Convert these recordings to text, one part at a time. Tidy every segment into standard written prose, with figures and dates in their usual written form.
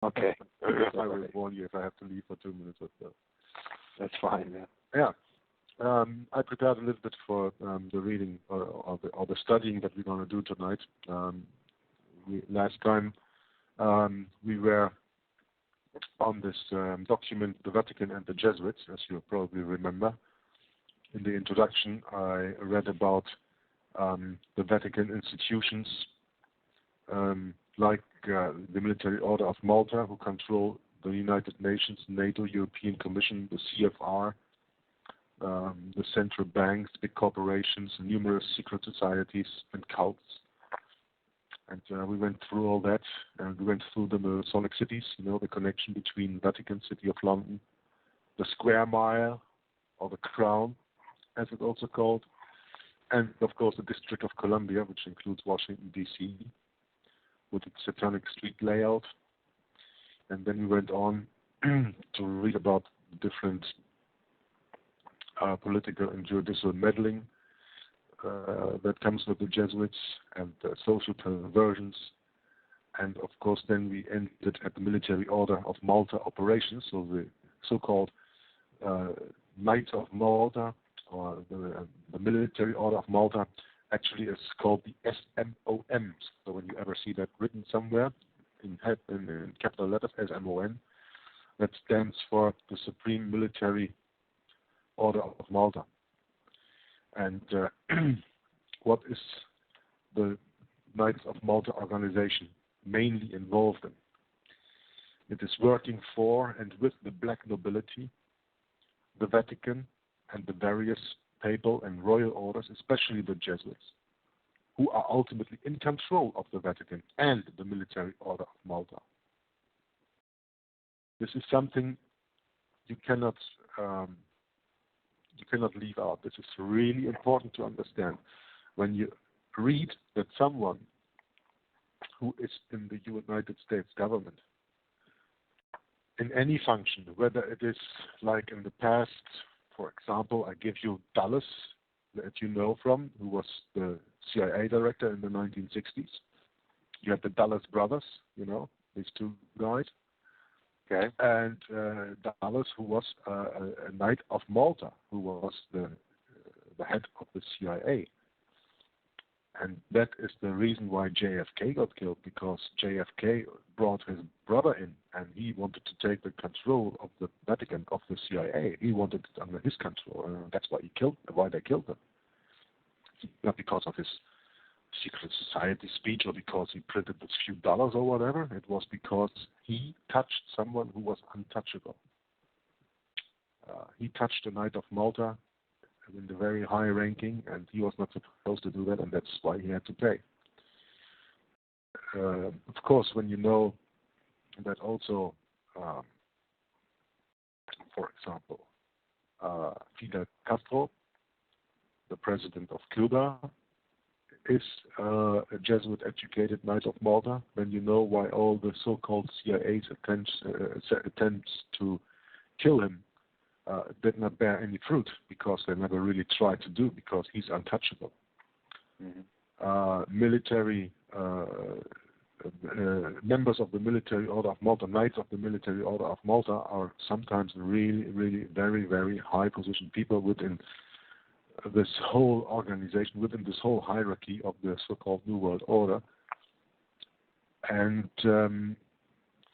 Okay. I will warn you if I have to leave for 2 minutes or so. That's fine. Yeah. Yeah. I prepared a little bit for the reading or the studying that we're going to do tonight. Last time we were on this document, The Vatican and the Jesuits, as you probably remember. In the introduction, I read about the Vatican institutions like the Military Order of Malta, who control the United Nations, NATO, European Commission, the CFR, the central banks, big corporations, numerous secret societies and cults. And we went through all that, and we went through the Masonic cities, the connection between Vatican City of London, the Square Mile, or the Crown, as it's also called, and of course the District of Columbia, which includes Washington, D.C., with its satanic street layout. And then we went on to read about different political and judicial meddling that comes with the Jesuits and social perversions. And of course then we ended at the Military Order of Malta operations, so the so-called Knights of Malta, or the Military Order of Malta, actually is called the SMOM. So when you ever see that written somewhere in capital letters, SMON, that stands for the Supreme Military Order of Malta. And what is the Knights of Malta organization mainly involved in? It is working for and with the black nobility, the Vatican, and the various papal and royal orders, especially the Jesuits, who are ultimately in control of the Vatican and the Military Order of Malta. This is something you cannot leave out. This is really important to understand. When you read that someone who is in the United States government, in any function, whether it is like in the past, for example, I give you Dulles, that you know from, who was the CIA director in the 1960s. You had the Dulles brothers, these two guys. Okay. And Dulles, who was a Knight of Malta, who was the head of the CIA. And that is the reason why JFK got killed, because JFK brought his brother in, and he wanted to take the control of the Vatican, of the CIA. He wanted it under his control, and that's why they killed him. Not because of his secret society speech or because he printed those few dollars or whatever. It was because he touched someone who was untouchable. He touched the Knight of Malta in the very high ranking, and he was not supposed to do that, and that's why he had to pay. Of course, when you know that also, for example, Fidel Castro, the president of Cuba, is a Jesuit-educated Knight of Malta, then you know why all the so-called CIA's attempts to kill him did not bear any fruit, because they never really tried to do, because he's untouchable. Mm-hmm. Military members of the Military Order of Malta, Knights of the Military Order of Malta, are sometimes really, really very, very high-positioned people within this whole organization, within this whole hierarchy of the so-called New World Order. And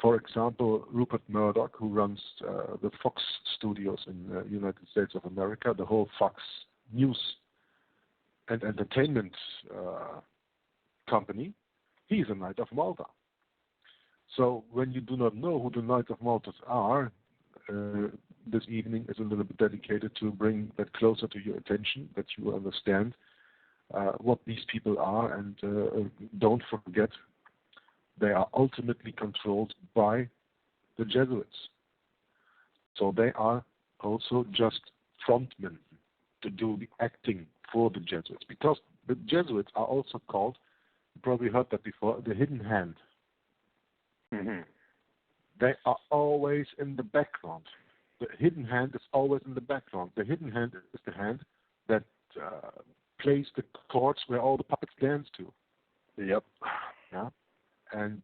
for example, Rupert Murdoch, who runs the Fox Studios in the United States of America, the whole Fox News and Entertainment company, he's a Knight of Malta. So when you do not know who the Knights of Malta are, this evening is a little bit dedicated to bring that closer to your attention, that you understand what these people are, and don't forget, they are ultimately controlled by the Jesuits. So they are also just frontmen to do the acting for the Jesuits, because the Jesuits are also called, you probably heard that before, the hidden hand. Mm-hmm. They are always in the background. The hidden hand is always in the background. The hidden hand is the hand that plays the chords where all the puppets dance to. Yep. Yeah. And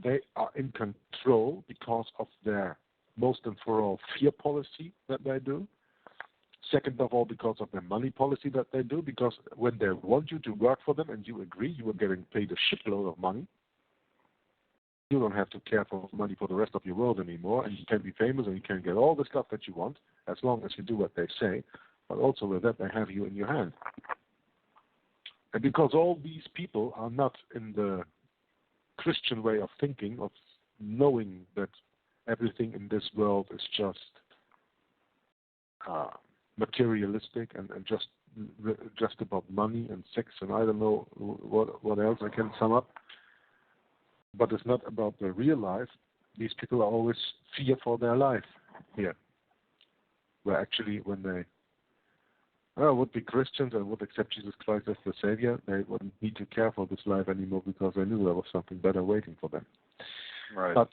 they are in control because of their, most and for all, fear policy that they do. Second of all, because of their money policy that they do, because when they want you to work for them and you agree, you are getting paid a shitload of money. You don't have to care for money for the rest of your world anymore, and you can be famous and you can get all the stuff that you want as long as you do what they say. But also with that, they have you in your hand. And because all these people are not in the Christian way of thinking, of knowing that everything in this world is just materialistic and just about money and sex and I don't know what else I can sum up, but it's not about the real life. These people are always fear for their life here. Where actually when they would be Christians and would accept Jesus Christ as the Savior, they wouldn't need to care for this life anymore because they knew there was something better waiting for them. Right. But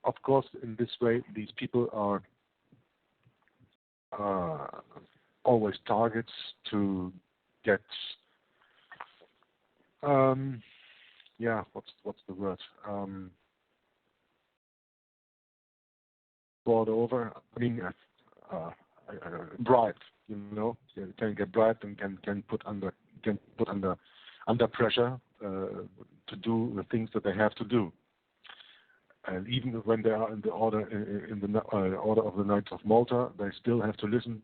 of course, in this way, these people are always targets to get, what's the word? Bought over. I mean, bribed. You know, you can get bribed and can put under pressure to do the things that they have to do. And even when they are in the order order of the Knights of Malta, they still have to listen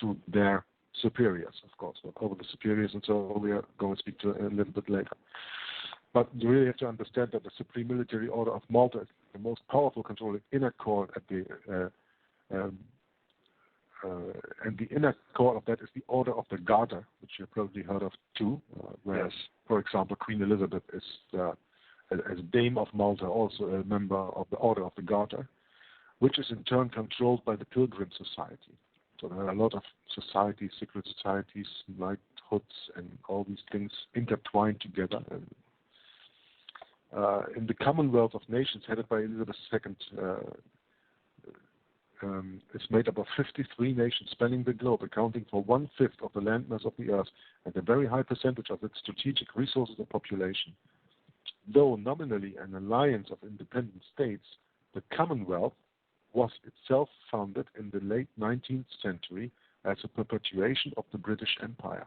to their superiors, of course. But over the superiors, and so we are going to speak to a little bit later. But you really have to understand that the Supreme Military Order of Malta is the most powerful controlling inner court at the and the inner core of that is the Order of the Garter, which you've probably heard of too. Where, yes. For example, Queen Elizabeth is, as Dame of Malta, also a member of the Order of the Garter, which is in turn controlled by the Pilgrim Society. So there are a lot of societies, secret societies, knighthoods, and all these things intertwined together. And, in the Commonwealth of Nations, headed by Elizabeth II, is made up of 53 nations spanning the globe, accounting for 1/5 of the landmass of the Earth and a very high percentage of its strategic resources and population. Though nominally an alliance of independent states, the Commonwealth was itself founded in the late 19th century as a perpetuation of the British Empire.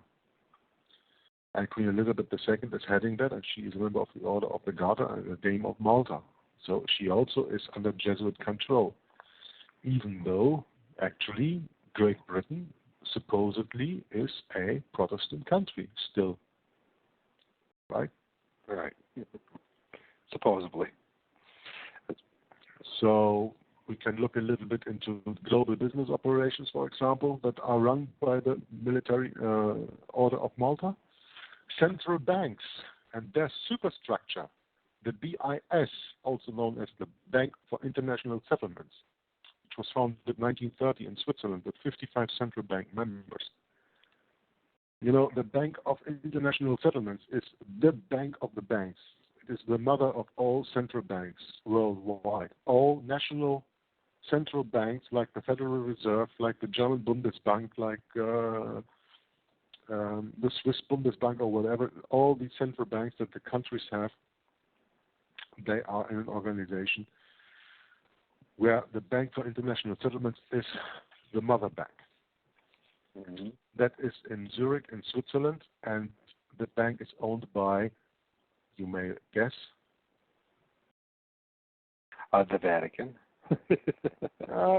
And Queen Elizabeth II is heading that, and she is a member of the Order of the Garter and a Dame of Malta. So she also is under Jesuit control, even though actually Great Britain supposedly is a Protestant country still. Right? Right. Supposedly. So we can look a little bit into global business operations, for example, that are run by the Military Order of Malta. Central banks and their superstructure, the BIS, also known as the Bank for International Settlements, which was founded in 1930 in Switzerland with 55 central bank members. You know, the Bank of International Settlements is the bank of the banks. It is the mother of all central banks worldwide. All national central banks, like the Federal Reserve, like the German Bundesbank, like the Swiss Bundesbank or whatever, all these central banks that the countries have, they are in an organization where the Bank for International Settlements is the mother bank. Mm-hmm. That is in Zurich, in Switzerland, and the bank is owned by, you may guess, The Vatican.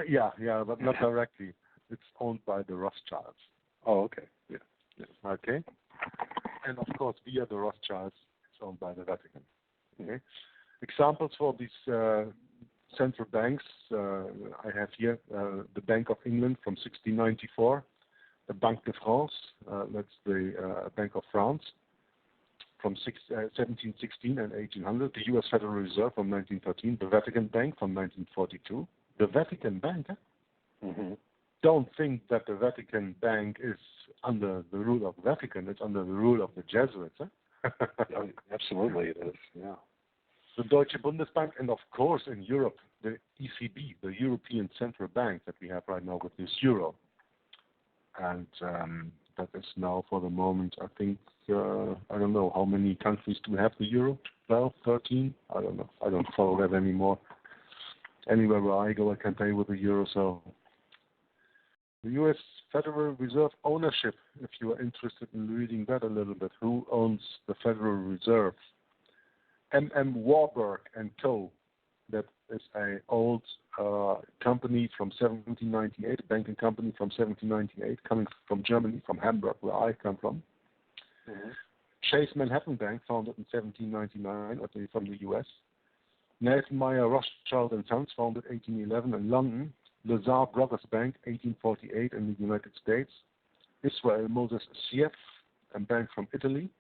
yeah, but not directly. It's owned by the Rothschilds. Oh, okay. Yeah. Okay. And of course, via the Rothschilds, it's owned by the Vatican. Okay. Examples for these central banks, I have here the Bank of England from 1694, the Banque de France, that's the Bank of France from 1716 and 1800, the U.S. Federal Reserve from 1913, the Vatican Bank from 1942. The Vatican Bank, Mm-hmm. Don't think that the Vatican Bank is under the rule of the Vatican, it's under the rule of the Jesuits. Oh, absolutely it is, yeah. The Deutsche Bundesbank, and of course in Europe, the ECB, the European Central Bank that we have right now with this euro. And that is now for the moment, I think, I don't know, how many countries do have the euro? 12, 13? I don't know. I don't follow that anymore. Anywhere where I go, I can pay with the euro. So the U.S. Federal Reserve ownership, if you are interested in reading that a little bit, who owns the Federal Reserve? M.M. Warburg and Co. That is an old company from 1798, a banking company from 1798, coming from Germany, from Hamburg, where I come from. Mm-hmm. Chase Manhattan Bank, founded in 1799, from the U.S. Nathan Meyer Rothschild and Sons, founded 1811 in London. Lazar Brothers Bank, 1848 in the United States. Israel Moses Sieff, a bank from Italy.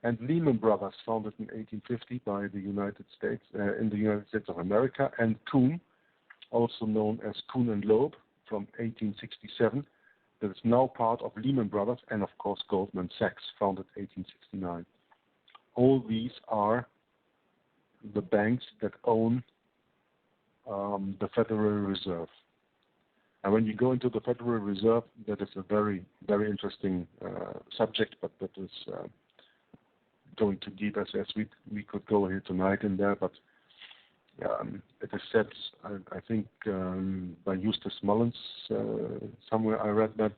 And Lehman Brothers, founded in 1850 by the United States, in the United States of America. And Kuhn, also known as Kuhn and Loeb, from 1867, that is now part of Lehman Brothers, and of course Goldman Sachs, founded 1869. All these are the banks that own the Federal Reserve. And when you go into the Federal Reserve, that is a very, very interesting subject, but that is going too deep as we could go here tonight in there. But it is said, I think, by Eustace Mullins, somewhere I read that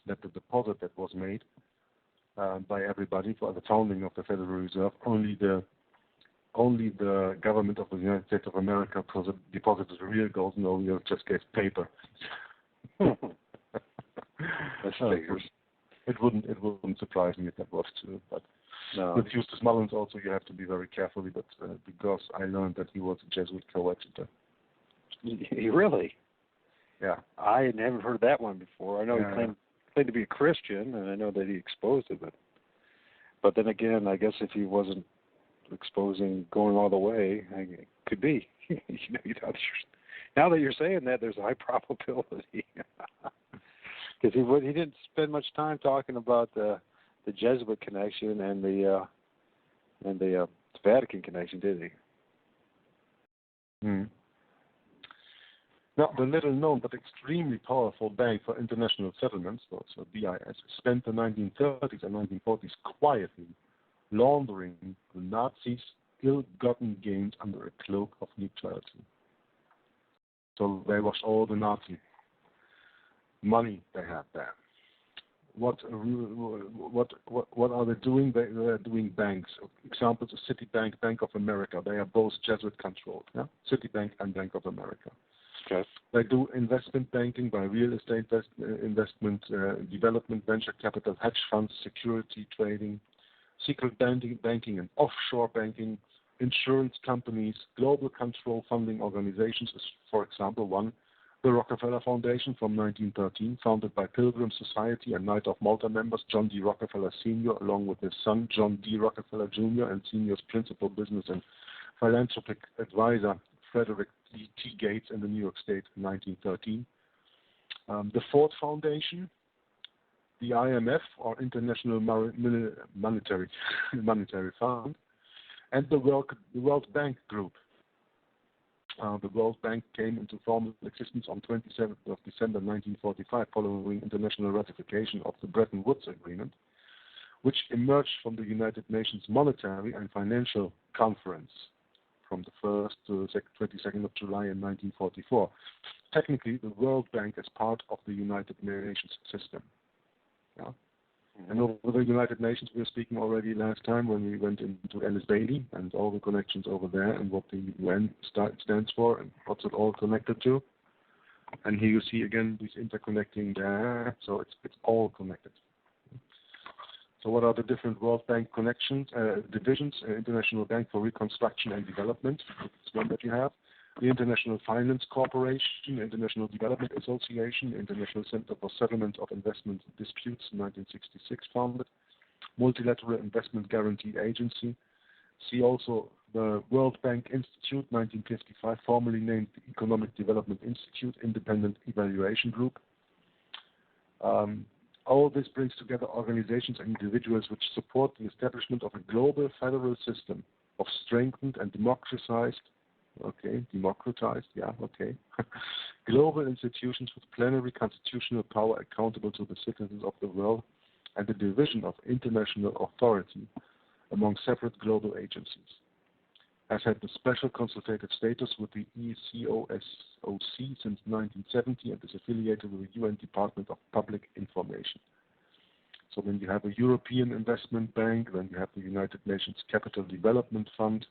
the deposit that was made by everybody for the founding of the Federal Reserve, only the government of the United States of America deposited real gold. No, we just gave paper. That's figures. It wouldn't surprise me if that was true. But no. With Eustace Mullins also, you have to be very careful. But because I learned that he was a Jesuit coadjutor. Really? Yeah. I haven't heard that one before. I know he claimed to be a Christian, and I know that he exposed it, but then again, I guess if he wasn't exposing going all the way, it could be. Now that you're saying that, there's a high probability. Because he didn't spend much time talking about the Jesuit connection and the Vatican connection, did he? Mm. Now, the little-known but extremely powerful Bank for International Settlements, so BIS, spent the 1930s and 1940s quietly laundering the Nazis' ill-gotten gains under a cloak of neutrality. So they washed all the Nazi money they had there. What are they doing? They're doing banks. Examples of Citibank, Bank of America. They are both Jesuit-controlled. Yeah? Citibank and Bank of America. Okay. They do investment banking by real estate investment, development, venture capital, hedge funds, security trading, secret banking and offshore banking, insurance companies, global control funding organizations, as for example, one, the Rockefeller Foundation from 1913, founded by Pilgrim Society and Knight of Malta members John D. Rockefeller Sr., along with his son John D. Rockefeller Jr. and Sr.'s principal business and philanthropic advisor Frederick T. Gates in the New York State in 1913. The Ford Foundation, the IMF, or International Monetary Fund, and the World Bank Group. The World Bank came into formal existence on 27th of December 1945 following international ratification of the Bretton Woods Agreement, which emerged from the United Nations Monetary and Financial Conference from the 1st to the 22nd of July in 1944. Technically, the World Bank is part of the United Nations system. Yeah? And over the United Nations, we were speaking already last time when we went into Ellis Bailey and all the connections over there and what the UN stands for and what's it all connected to. And here you see again these interconnecting there, so it's all connected. So what are the different World Bank connections, divisions? International Bank for Reconstruction and Development, it's one that you have. The International Finance Corporation, International Development Association, International Center for Settlement of Investment Disputes, 1966 founded. Multilateral Investment Guarantee Agency. See also the World Bank Institute, 1955, formerly named the Economic Development Institute, Independent Evaluation Group. All this brings together organizations and individuals which support the establishment of a global federal system of strengthened and democratized Okay. Democratized. Yeah. Okay. Global institutions with plenary constitutional power accountable to the citizens of the world, and the division of international authority among separate global agencies. Has had the special consultative status with the ECOSOC since 1970 and is affiliated with the UN Department of Public Information. So then you have a European Investment Bank, then you have the United Nations Capital Development Fund,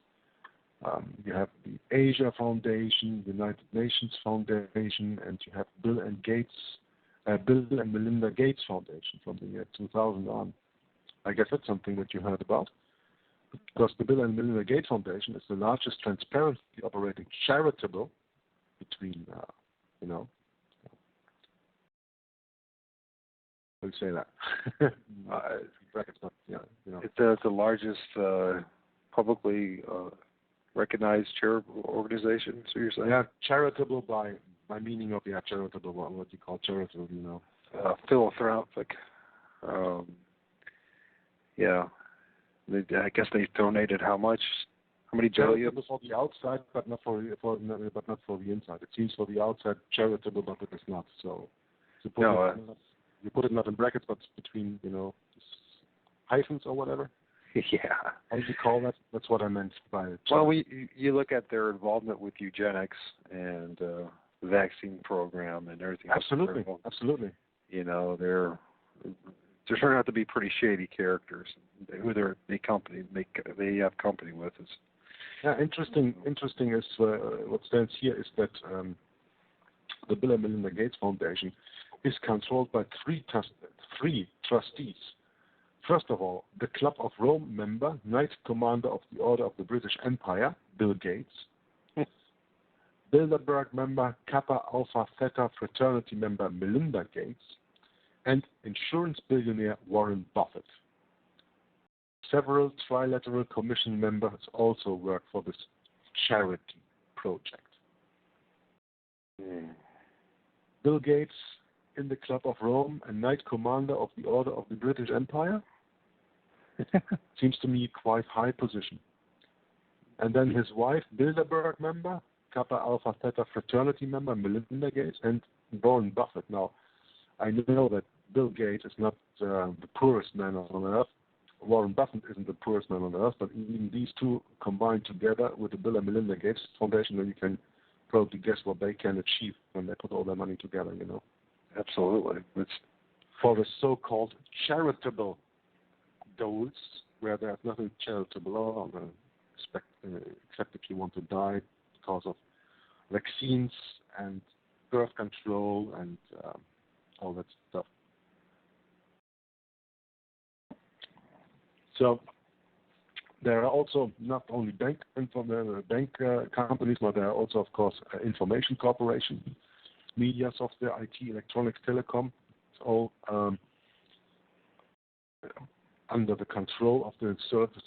you have the Asia Foundation, United Nations Foundation, and you have Bill and Melinda Gates Foundation from the year 2000 on. I guess that's something that you heard about, because the Bill and Melinda Gates Foundation is the largest transparently operating charitable between, how do you say that? Brackets, but It's the largest publicly recognized charitable organization, so you're saying? Yeah, charitable by meaning of charitable, what you call charitable, Philanthropic. Yeah. I guess they donated how much? How many billion? Charitable for the outside, but not for the inside. It seems for the outside charitable, but it is not. So you put it not in brackets, but between hyphens or whatever. Yeah. How do you call that? That's what I meant by it. Well, you look at their involvement with eugenics and the vaccine program and everything. Absolutely. Absolutely. They're turning out to be pretty shady characters. Who they have company with us. Yeah, interesting is what stands here is that the Bill and Melinda Gates Foundation is controlled by three trustees. First of all, the Club of Rome member, Knight Commander of the Order of the British Empire, Bill Gates. Bilderberg member, Kappa Alpha Theta fraternity member, Melinda Gates. And insurance billionaire Warren Buffett. Several trilateral commission members also work for this charity project. Bill Gates in the Club of Rome and Knight Commander of the Order of the British Empire. Seems to me quite high position. And then his wife, Bilderberg member, Kappa Alpha Theta fraternity member, Melinda Gates, and Warren Buffett. Now, I know that Bill Gates is not the poorest man on earth. Warren Buffett isn't the poorest man on earth, but even these two combined together with the Bill and Melinda Gates Foundation, then you can probably guess what they can achieve when they put all their money together, Absolutely. It's for the so-called charitable goals, where there's nothing charitable on, except if you want to die because of vaccines and birth control and all that stuff. So there are also not only bank companies, but there are also, of course, information corporations, media, software, IT, electronics, telecom. It's all under the control of the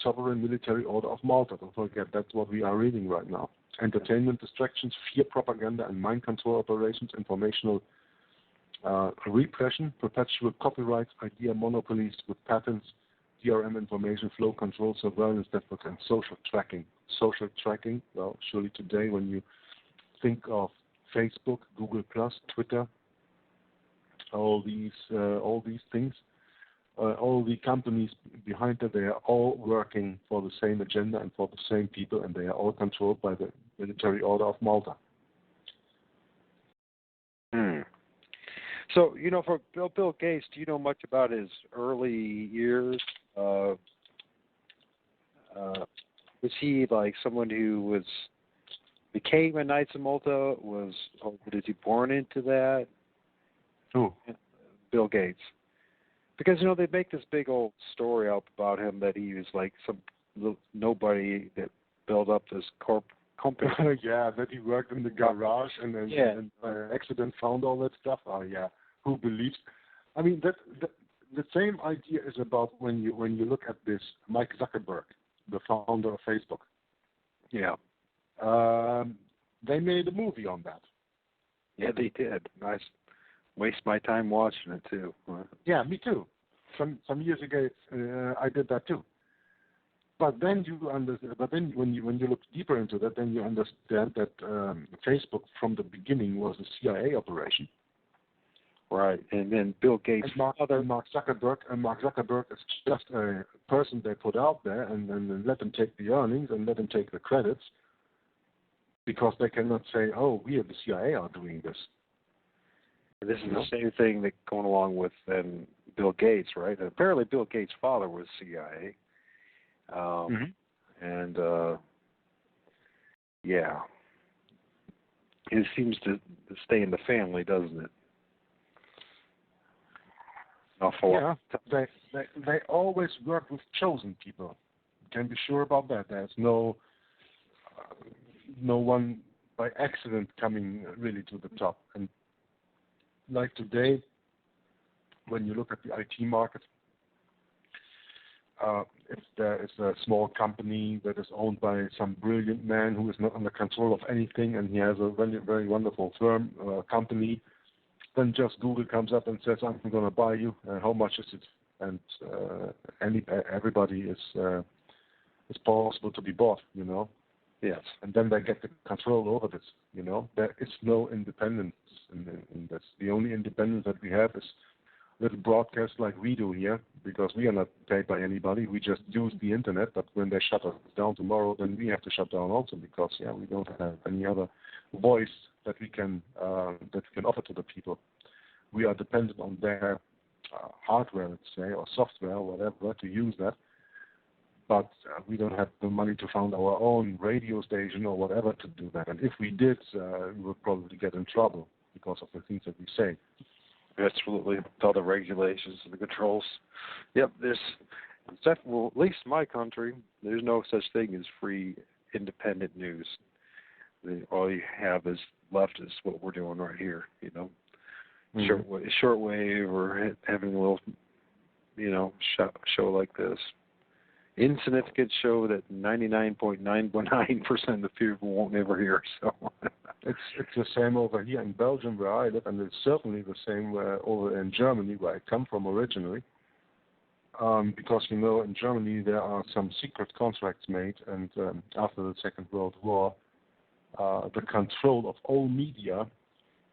sovereign military order of Malta. Don't forget, that's what we are reading right now. Entertainment distractions, fear propaganda, and mind control operations, informational repression, perpetual copyrights, idea monopolies with patents, DRM information flow control, surveillance networks, and social tracking. Social tracking, well, surely today when you think of Facebook, Google+, Twitter, all these things, all the companies behind it, they are all working for the same agenda and for the same people, and they are all controlled by the military order of Malta. So, for Bill Gates, do you know much about his early years? Was he like someone who became a Knights of Malta? Was he born into that? Who? Bill Gates. Because, they make this big old story up about him that he was like some nobody that built up this company. Yeah, that he worked in the garage and then by accident found all that stuff. Oh, yeah. Who believes? I mean, the same idea is about when you look at this Mike Zuckerberg, the founder of Facebook. Yeah. They made a movie on that. Yeah, they did. I waste my time watching it too. Yeah, me too. Some years ago, I did that too. But then you understand. But then when you look deeper into that, then you understand that Facebook from the beginning was a CIA operation. Right, and then Bill Gates' father, Mark Zuckerberg is just a person they put out there, and let them take the earnings and let them take the credits, because they cannot say, "Oh, we at the CIA are doing this." This is the same thing that going along with Bill Gates, right? And apparently, Bill Gates' father was CIA, and yeah, it seems to stay in the family, doesn't it? Yeah, they always work with chosen people. You can be sure about that. There's no one by accident coming really to the top. And like today, when you look at the IT market, if there is a small company that is owned by some brilliant man who is not under control of anything, and he has a very, very wonderful firm, company, then just Google comes up and says, "I'm going to buy you. How much is it?" And everybody is possible to be bought, Yes. And then they get the control over this, There is no independence in this. The only independence that we have is little broadcasts like we do here, because we are not paid by anybody. We just use the internet. But when they shut us down tomorrow, then we have to shut down also, because we don't have any other voice that we can offer to the people. We are dependent on their hardware, let's say, or software, or whatever, to use that. But we don't have the money to found our own radio station or whatever to do that. And if we did, we would probably get in trouble because of the things that we say. Absolutely, with all the regulations and the controls. Yep, well, at least in my country, there's no such thing as free, independent news. All you have is left is what we're doing right here, shortwave, or having a little, show like this. Insignificant show that 99.919% of people won't ever hear. So it's the same over here in Belgium where I live, and it's certainly the same over in Germany where I come from originally. Because in Germany there are some secret contracts made, and after the Second World War, the control of all media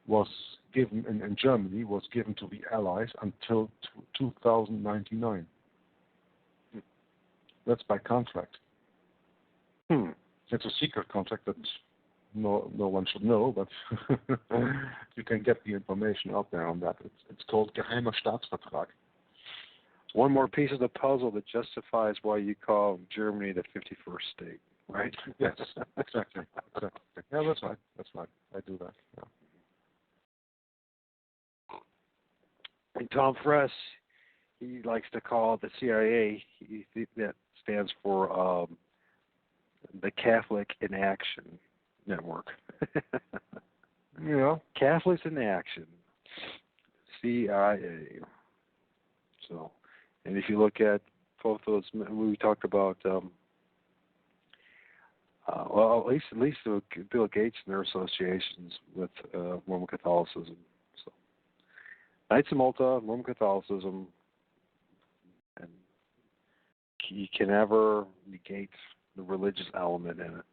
was given in Germany was given to the Allies until 2099. That's by contract. It's a secret contract that no one should know, but you can get the information out there on that. It's called Geheimer Staatsvertrag. One more piece of the puzzle that justifies why you call Germany the 51st state, right? Yes, exactly. Yeah, that's right. I do that. Yeah. And Tom Fress, he likes to call the CIA, that stands for the Catholic in Action Network. Catholics in Action, CIA. So, and if you look at both those, we talked about, at least Bill Gates and their associations with Roman Catholicism. So, Knights of Malta, Roman Catholicism, and you can never negate the religious element in it.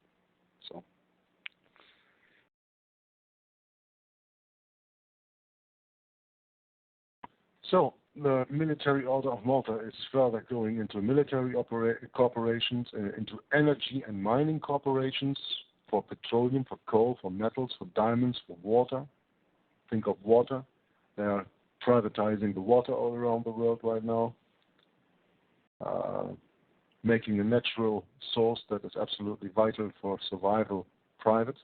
So the military order of Malta is further going into military corporations, into energy and mining corporations for petroleum, for coal, for metals, for diamonds, for water. Think of water. They are privatizing the water all around the world right now, making a natural source that is absolutely vital for survival private.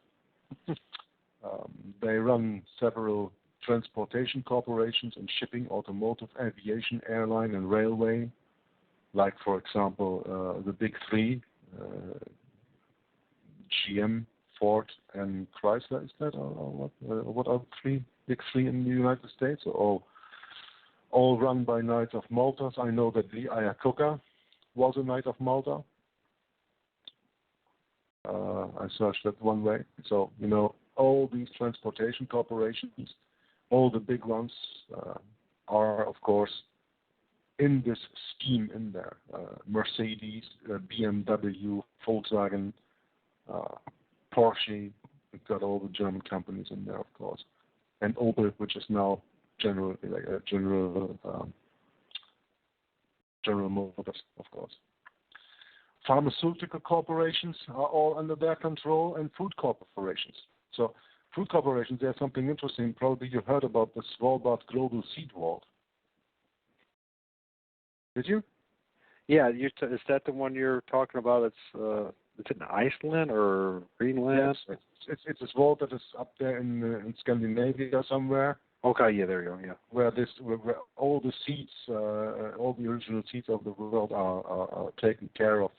They run several transportation corporations in shipping, automotive, aviation, airline, and railway, like, for example, the big three, GM, Ford, and Chrysler. Is that or what? What are the big three in the United States? All run by Knights of Malta. I know that Lee Iacocca was a Knight of Malta. I searched that one way. So, all these transportation corporations, all the big ones, are, of course, in this scheme in there. Mercedes, BMW, Volkswagen, Porsche. We've got all the German companies in there, of course, and Opel, which is now General Motors, of course. Pharmaceutical corporations are all under their control, and food corporations. So food corporations, there's something interesting. Probably you heard about the Svalbard Global Seed Vault. Did you? Yeah, is that the one you're talking about? It's in Iceland or Greenland? Yes, it's a vault that is up there in Scandinavia somewhere. Okay, yeah, there you go. Yeah, where all the seeds, all the original seeds of the world are taken care of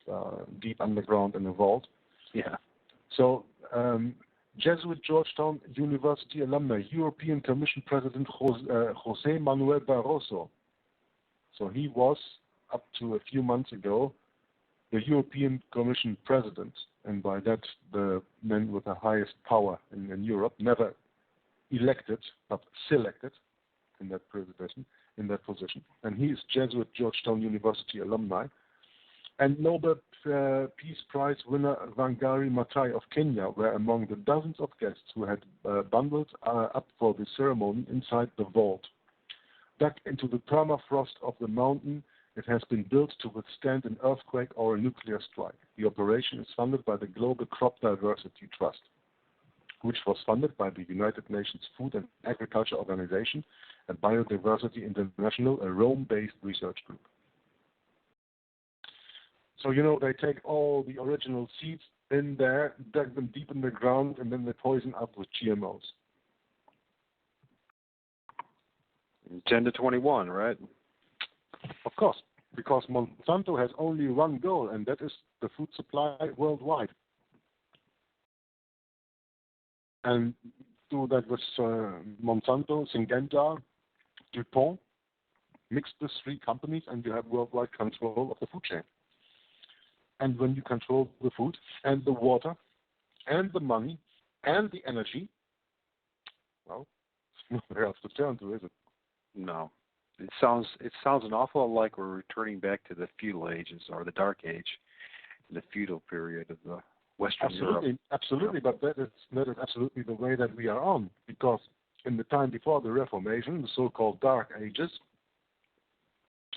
deep underground in a vault. Yeah. So Jesuit Georgetown University alumni, European Commission President Jose Manuel Barroso. So he was, up to a few months ago, the European Commission President, and by that the man with the highest power in Europe, never elected but selected in that position. And he is Jesuit Georgetown University alumni. And Nobel Peace Prize winner Wangari Maathai of Kenya were among the dozens of guests who had bundled up for the ceremony inside the vault. Dug into the permafrost of the mountain, it has been built to withstand an earthquake or a nuclear strike. The operation is funded by the Global Crop Diversity Trust, which was funded by the United Nations Food and Agriculture Organization and Biodiversity International, a Rome-based research group. So, they take all the original seeds in there, dug them deep in the ground, and then they poison up with GMOs. 10 to 21, right? Of course, because Monsanto has only one goal, and that is the food supply worldwide. And do that with Monsanto, Syngenta, DuPont, mix these three companies, and you have worldwide control of the food chain. And when you control the food and the water and the money and the energy, well, where else to turn to, is it? No. It sounds an awful lot like we're returning back to the feudal ages or the Dark Age, the feudal period of the Western Europe. Absolutely, but that is absolutely the way that we are on, because in the time before the Reformation, the so-called Dark Ages,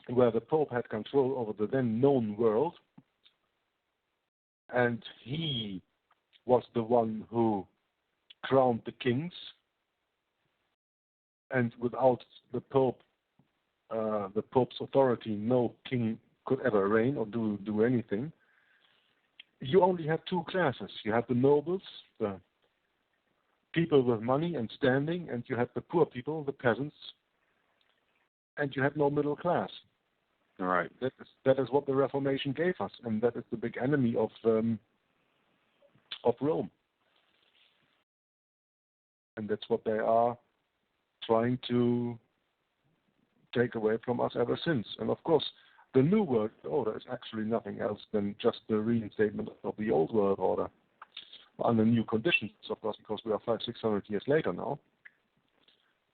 where the Pope had control over the then known world, and he was the one who crowned the kings, and without the Pope's authority, no king could ever reign or do anything. You only had two classes. You had the nobles, the people with money and standing, and you had the poor people, the peasants, and you had no middle class. All right. That is what the Reformation gave us, and that is the big enemy of Rome. And that's what they are trying to take away from us ever since. And of course, the New World Order is actually nothing else than just the reinstatement of the Old World Order under new conditions, of course, because we are 500-600 years later now.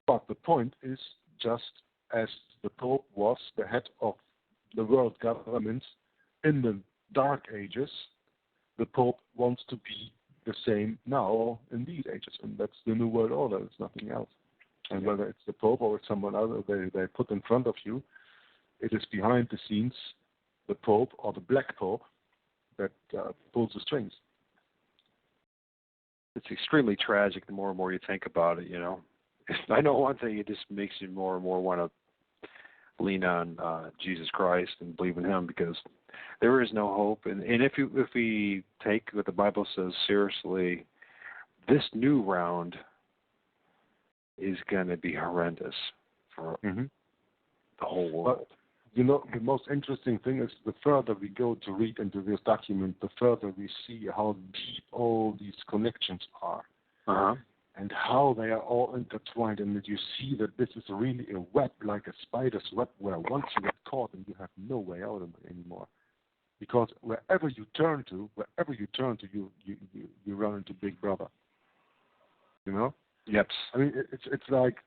But the point is, just as the Pope was the head of the world governments in the Dark Ages, the Pope wants to be the same now in these ages, and that's the New World Order. It's nothing else. And whether it's the Pope or it's someone else they put in front of you, it is behind the scenes the Pope or the Black Pope that pulls the strings. It's extremely tragic the more and more you think about it, I know one thing, it just makes you more and more want to lean on Jesus Christ and believe in Him, because there is no hope. And if we take what the Bible says seriously, this new round is going to be horrendous for the whole world. But, the most interesting thing is the further we go to read into this document, the further we see how deep all these connections are. And how they are all intertwined, and that you see that this is really a web, like a spider's web, where once you get caught and you have no way out of it anymore. Because wherever you turn to, you run into Big Brother. Yep. I mean, it's like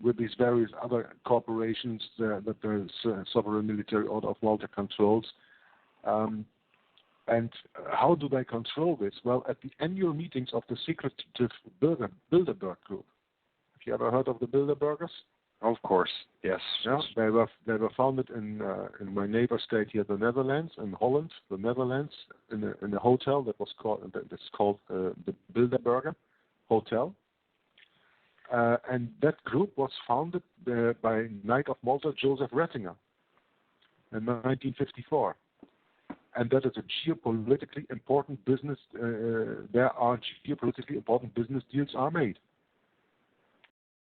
with these various other corporations that the sovereign military order of Malta controls. And how do they control this? Well, at the annual meetings of the secretive Bilderberg group. Have you ever heard of the Bilderbergers? Of course, yes. Yeah, they were founded in my neighbor state here, the Netherlands, in Holland, the Netherlands, in a hotel that was called the Bilderberger Hotel, and that group was founded by Knight of Malta Joseph Ratzinger in 1954, and that is a geopolitically important business. There are geopolitically important business deals are made.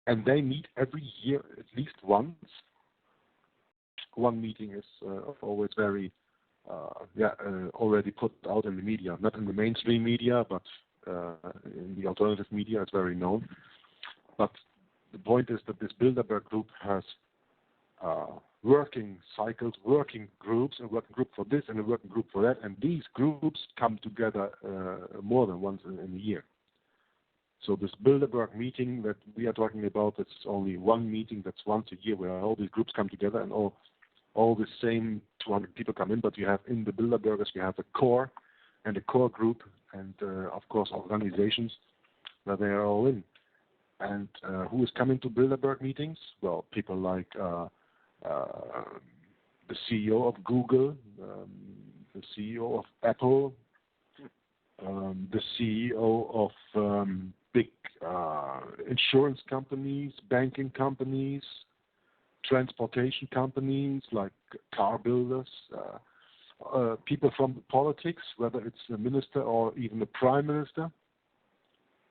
And they meet every year at least once. One meeting is always very, already put out in the media. Not in the mainstream media, but in the alternative media, it's very known. But the point is that this Bilderberg group has working cycles, working groups, a working group for this and a working group for that. And these groups come together more than once in a year. So this Bilderberg meeting that we are talking about, it's only one meeting that's once a year where all these groups come together and all the same 200 people come in, but you have in the Bilderbergers, you have a core and a core group and, of course, organizations where they are all in. And who is coming to Bilderberg meetings? Well, people like the CEO of Google, the CEO of Apple, the CEO of big insurance companies, banking companies, transportation companies like car builders, people from politics, whether it's a minister or even a prime minister.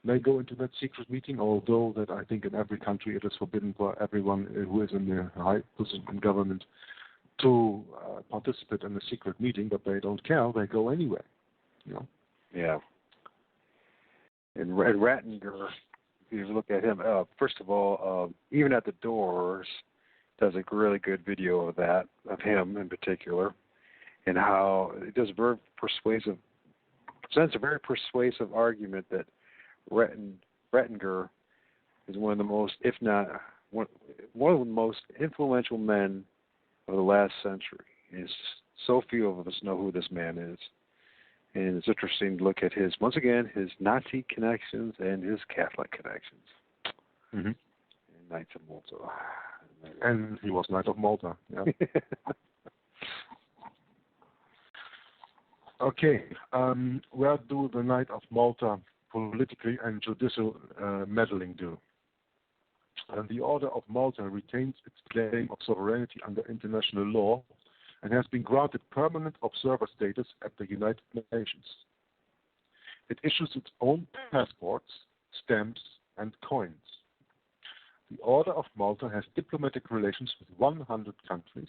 They go into that secret meeting, although that I think in every country it is forbidden for everyone who is in a high position in government to participate in a secret meeting, but they don't care. They go anyway. You know? Yeah. And Ratzinger, if you look at him, first of all, even at the doors, does a really good video of that, of him in particular, and how it does presents a very persuasive argument that Ratzinger is one of the most, if not one of the most influential men of the last century. And so few of us know who this man is. And it's interesting to look at his Nazi connections and his Catholic connections. Mm-hmm. And Knights of Malta. And he was Knight of Malta. Yeah. Okay. Where do the Knight of Malta politically and judicial meddling do? And the Order of Malta retains its claim of sovereignty under international law and has been granted permanent observer status at the United Nations. It issues its own passports, stamps, and coins. The Order of Malta has diplomatic relations with 100 countries,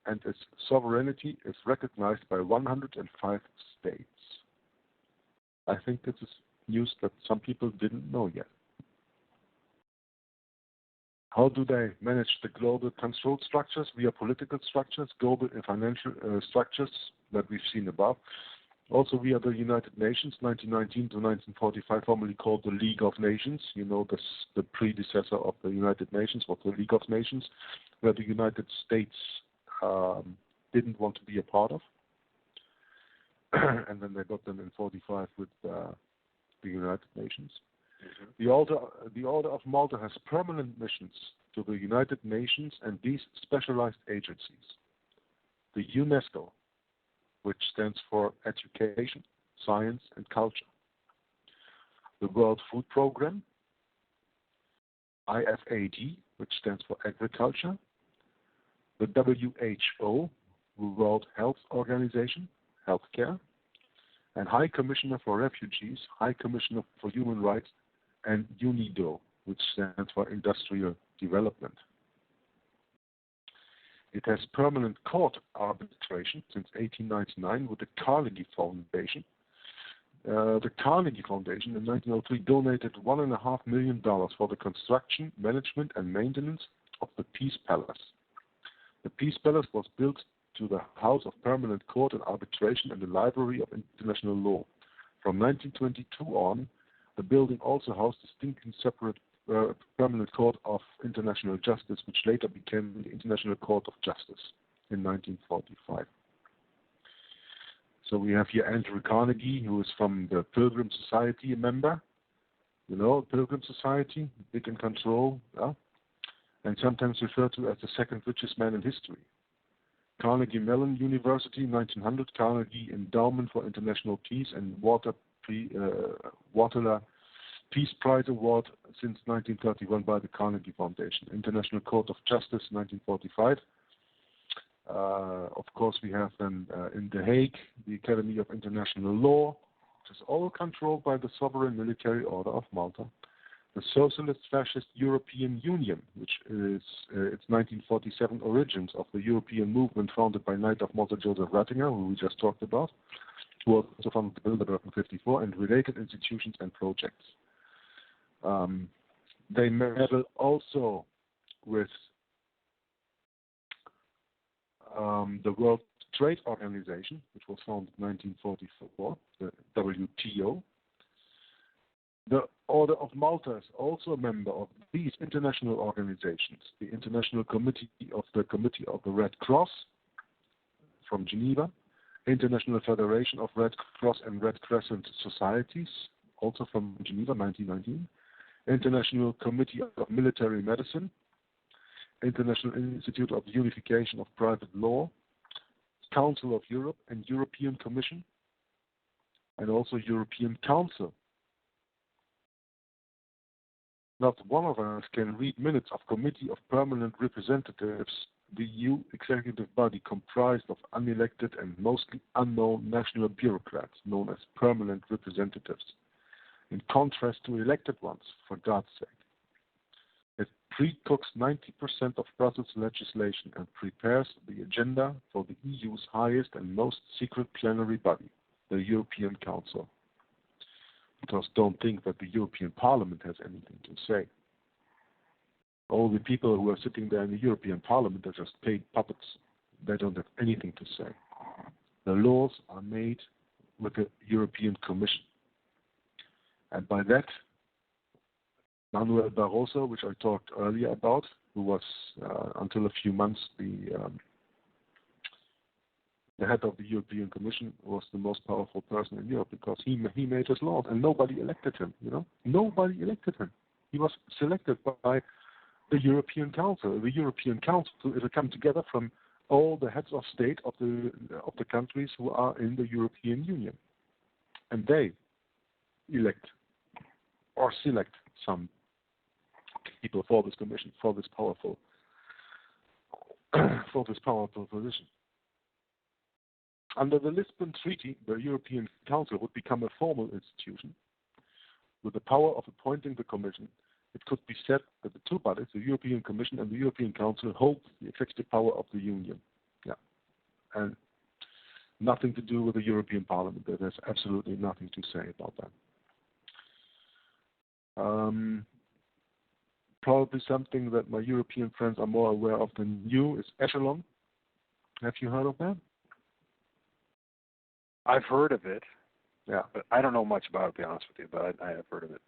and its sovereignty is recognized by 105 states. I think this is news that some people didn't know yet. How do they manage the global control structures via political structures, global and financial structures that we've seen above? Also via the United Nations, 1919 to 1945, formerly called the League of Nations. You know, the predecessor of the United Nations was the League of Nations, where the United States didn't want to be a part of. And then they got them in 45 with the United Nations. Mm-hmm. The Order of Malta has permanent missions to the United Nations and these specialized agencies. The UNESCO, which stands for Education, Science and Culture. The World Food Programme. IFAD, which stands for Agriculture. The WHO, the World Health Organization, Healthcare. And High Commissioner for Refugees, High Commissioner for Human Rights, and UNIDO, which stands for Industrial Development. It has permanent court arbitration since 1899 with the Carnegie Foundation. The Carnegie Foundation in 1903 donated $1.5 million for the construction, management, and maintenance of the Peace Palace. The Peace Palace was built to the House of Permanent Court and Arbitration and the Library of International Law. From 1922 on, The building also housed a distinctly separate permanent court of international justice, which later became the International Court of Justice in 1945. So we have here Andrew Carnegie, who is from the Pilgrim Society, a member. You know, Pilgrim Society, big in control, yeah? And sometimes referred to as the second richest man in history. Carnegie Mellon University, 1900, Carnegie Endowment for International Peace and Waterloo Peace Prize Award since 1931 by the Carnegie Foundation. International Court of Justice, 1945. Of course, we have then in The Hague, the Academy of International Law, which is all controlled by the sovereign military order of Malta. The Socialist Fascist European Union, which is its 1947 origins of the European movement founded by Knight of Malta Joseph Ratzinger, who we just talked about, who also founded the Bilderberg in 1954, and related institutions and projects. They meddle also with the World Trade Organization, which was founded in 1944, the WTO. The Order of Malta is also a member of these international organizations: the International Committee of the Red Cross from Geneva, International Federation of Red Cross and Red Crescent Societies, also from Geneva, 1919, International Committee of Military Medicine, International Institute of Unification of Private Law, Council of Europe and European Commission, and also European Council. Not one of us can read minutes of Committee of Permanent Representatives, the EU executive body comprised of unelected and mostly unknown national bureaucrats known as permanent representatives, in contrast to elected ones, for God's sake. It pre-cooks 90% of Brussels legislation and prepares the agenda for the EU's highest and most secret plenary body, the European Council. Because don't think that the European Parliament has anything to say. All the people who are sitting there in the European Parliament are just paid puppets. They don't have anything to say. The laws are made with the European Commission. And by that, Manuel Barroso, which I talked earlier about, who was until a few months the head of the European Commission, was the most powerful person in Europe because he made his laws and nobody elected him. You know, nobody elected him. He was selected by the European Council. The European Council is a come together from all the heads of state of the countries who are in the European Union, and they elect or select some people for this commission, for this powerful position. Under the Lisbon Treaty, the European Council would become a formal institution with the power of appointing the Commission. It could be said that the two bodies, the European Commission and the European Council, hold the executive power of the Union. Yeah, and nothing to do with the European Parliament. There's absolutely nothing to say about that. Probably something that my European friends are more aware of than you is echelon. Have you heard of that? I've heard of it. Yeah, but I don't know much about it, to be honest with you, but I have heard of it.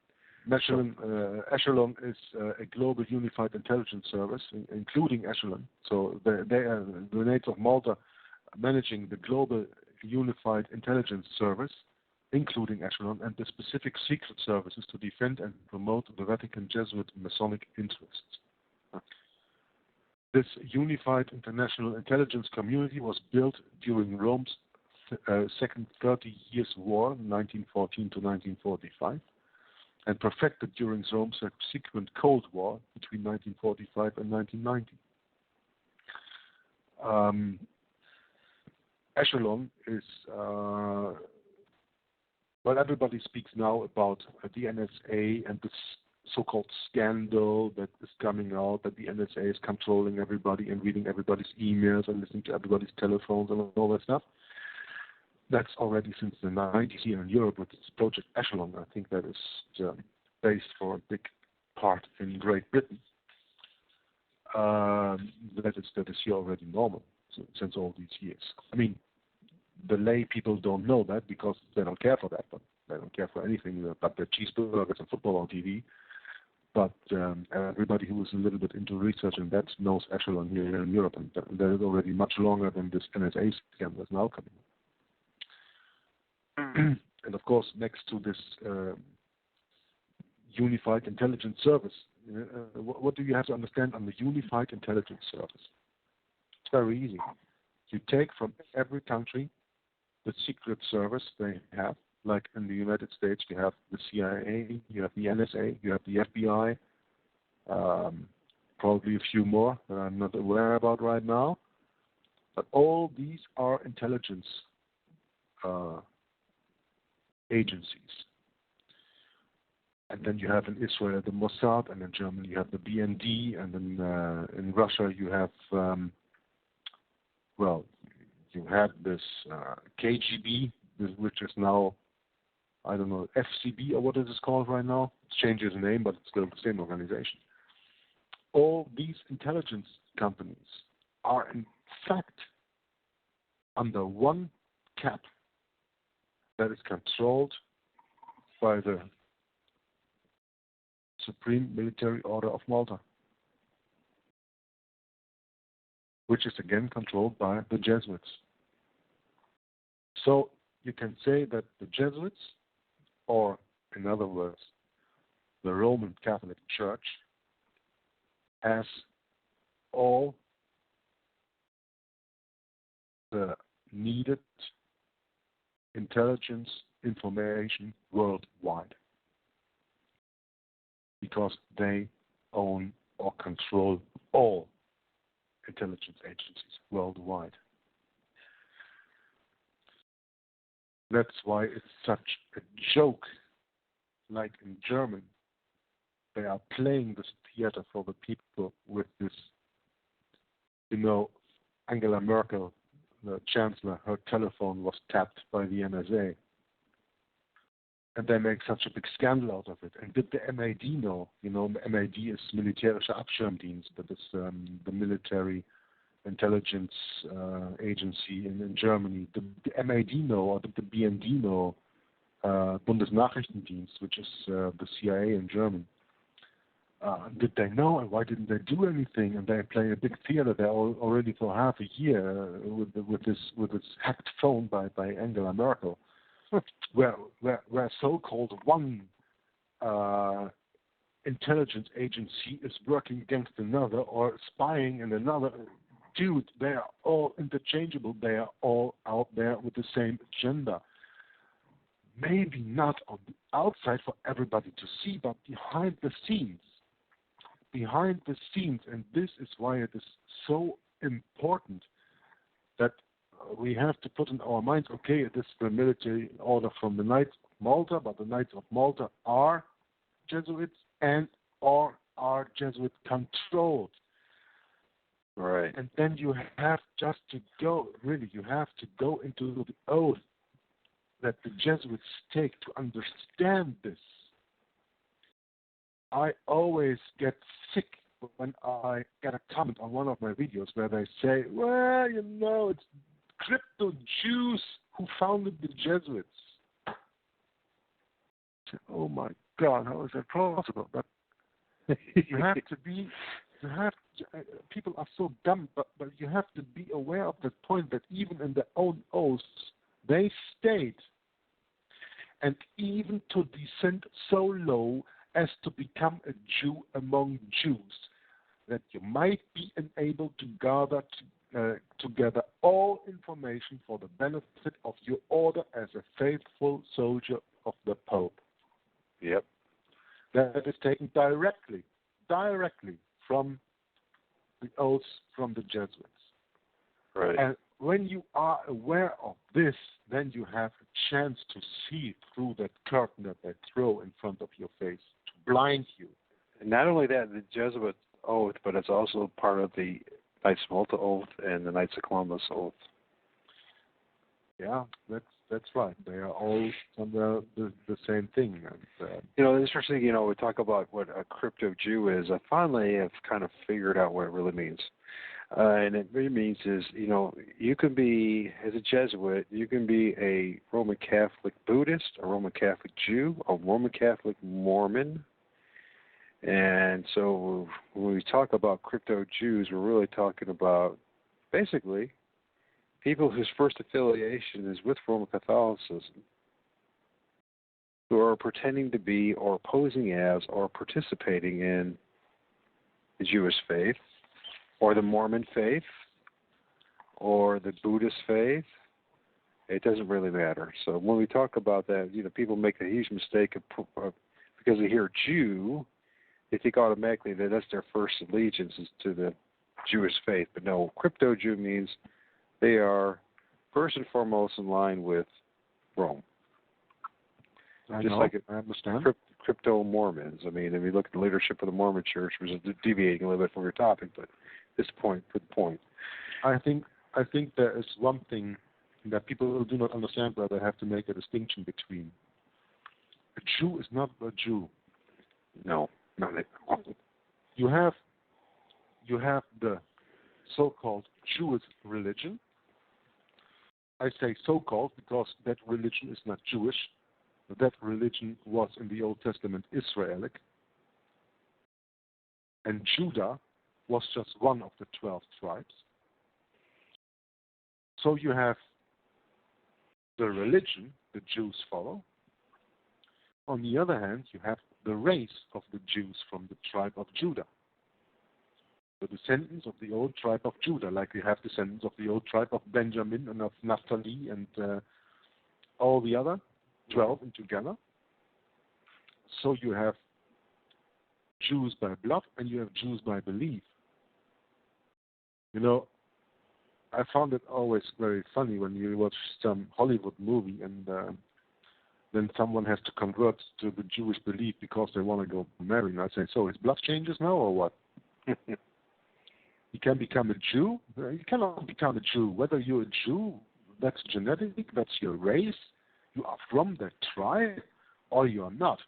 Echelon is a global unified intelligence service, including Echelon. So they are the Knights of Malta managing the global unified intelligence service, including Echelon, and the specific secret services to defend and promote the Vatican Jesuit Masonic interests. This unified international intelligence community was built during Rome's Second 30 Years' War, 1914 to 1945, and perfected during Rome's subsequent Cold War between 1945 and 1990. Echelon is, well, everybody speaks now about the NSA and this so-called scandal that is coming out, that the NSA is controlling everybody and reading everybody's emails and listening to everybody's telephones and all that stuff. That's already since the 90s here in Europe with this Project Echelon. I think that is based for a big part in Great Britain. That is here already normal since all these years. I mean, the lay people don't know that because they don't care for that, but They don't care for anything but their cheeseburgers and football on TV. But everybody who is a little bit into research and that knows Echelon here in Europe, and that is already much longer than this NSA scam that's now coming. And of course, next to this Unified Intelligence Service, what do you have to understand on the Unified Intelligence Service? It's very easy. You take from every country the secret service they have. Like in the United States, you have the CIA, you have the NSA, you have the FBI, probably a few more that I'm not aware about right now. But all these are intelligence agencies. And then you have in Israel the Mossad, and in Germany you have the BND, and then in Russia you have, you had this KGB, which is now, I don't know, FCB or what is it called right now? It's changed its name, but it's still the same organization. All these intelligence companies are in fact under one cap that is controlled by the Supreme Military Order of Malta, which is again controlled by the Jesuits. So you can say that the Jesuits, or in other words, the Roman Catholic Church, has all the needed intelligence information worldwide, because they own or control all intelligence agencies worldwide. That's why it's such a joke. Like in Germany, they are playing this theater for the people with this, Angela Merkel, the chancellor, her telephone was tapped by the NSA. And they make such a big scandal out of it. And did the MAD know? MAD is Militärischer Abschirmdienst. That is the military intelligence agency in Germany. Did the MAD know, or did the BND know? Bundesnachrichtendienst, which is the CIA in Germany. Did they know, and why didn't they do anything? And they're playing a big theater there already for half a year with this hacked phone by Angela Merkel, where so-called one intelligence agency is working against another or spying in another. Dude, they are all interchangeable. They are all out there with the same agenda. Maybe not on the outside for everybody to see, but behind the scenes. And this is why it is so important that we have to put in our minds, okay, it is the military order from the Knights of Malta, but the Knights of Malta are Jesuits and are Jesuit controlled. Right. And then you have just to go, you have to go into the oath that the Jesuits take to understand this. I always get sick when I get a comment on one of my videos where they say, well, it's crypto Jews who founded the Jesuits. Oh my God, how is that possible? But you have to be, people are so dumb, but you have to be aware of the point that even in their own oaths, they state, and even to descend so low as to become a Jew among Jews, that you might be enabled to gather together all information for the benefit of your order as a faithful soldier of the Pope. Yep. That is taken directly from the oaths from the Jesuits. Right. And when you are aware of this, then you have a chance to see through that curtain that they throw in front of your face to blind you. And not only that, the Jesuit oath, but it's also part of the Knights of Malta oath and the Knights of Columbus oath. Yeah, that's right. They are all somewhere the same thing. And, it's interesting. We talk about what a crypto Jew is. I finally have kind of figured out what it really means. And it really means is, you can be, as a Jesuit, you can be a Roman Catholic Buddhist, a Roman Catholic Jew, a Roman Catholic Mormon. And so when we talk about crypto Jews, we're really talking about basically people whose first affiliation is with Roman Catholicism, who are pretending to be or posing as or participating in the Jewish faith or the Mormon faith or the Buddhist faith. It doesn't really matter. So when we talk about that, people make a huge mistake of because they hear Jew, they think automatically that that's their first allegiance is to the Jewish faith. But no, crypto Jew means they are first and foremost in line with Rome. I understand. Crypto Mormons. I mean, if you look at the leadership of the Mormon Church, which is deviating a little bit from your topic, but this point, good point. I think there is one thing that people do not understand, where they have to make a distinction between a Jew is not a Jew. No. You have the so-called Jewish religion. I say so-called because that religion is not Jewish. That religion was in the Old Testament Israelic. And Judah was just one of the 12 tribes. So you have the religion the Jews follow. On the other hand, you have the race of the Jews from the tribe of Judah. The descendants of the old tribe of Judah, like you have descendants of the old tribe of Benjamin and of Naphtali and all the other 12 together. So you have Jews by blood and you have Jews by belief. I found it always very funny when you watch some Hollywood movie and then someone has to convert to the Jewish belief because they want to go marry. And I say, so his blood changes now or what? You can become a Jew. You cannot become a Jew. Whether you're a Jew, that's genetic, that's your race. You are from that tribe or you are not.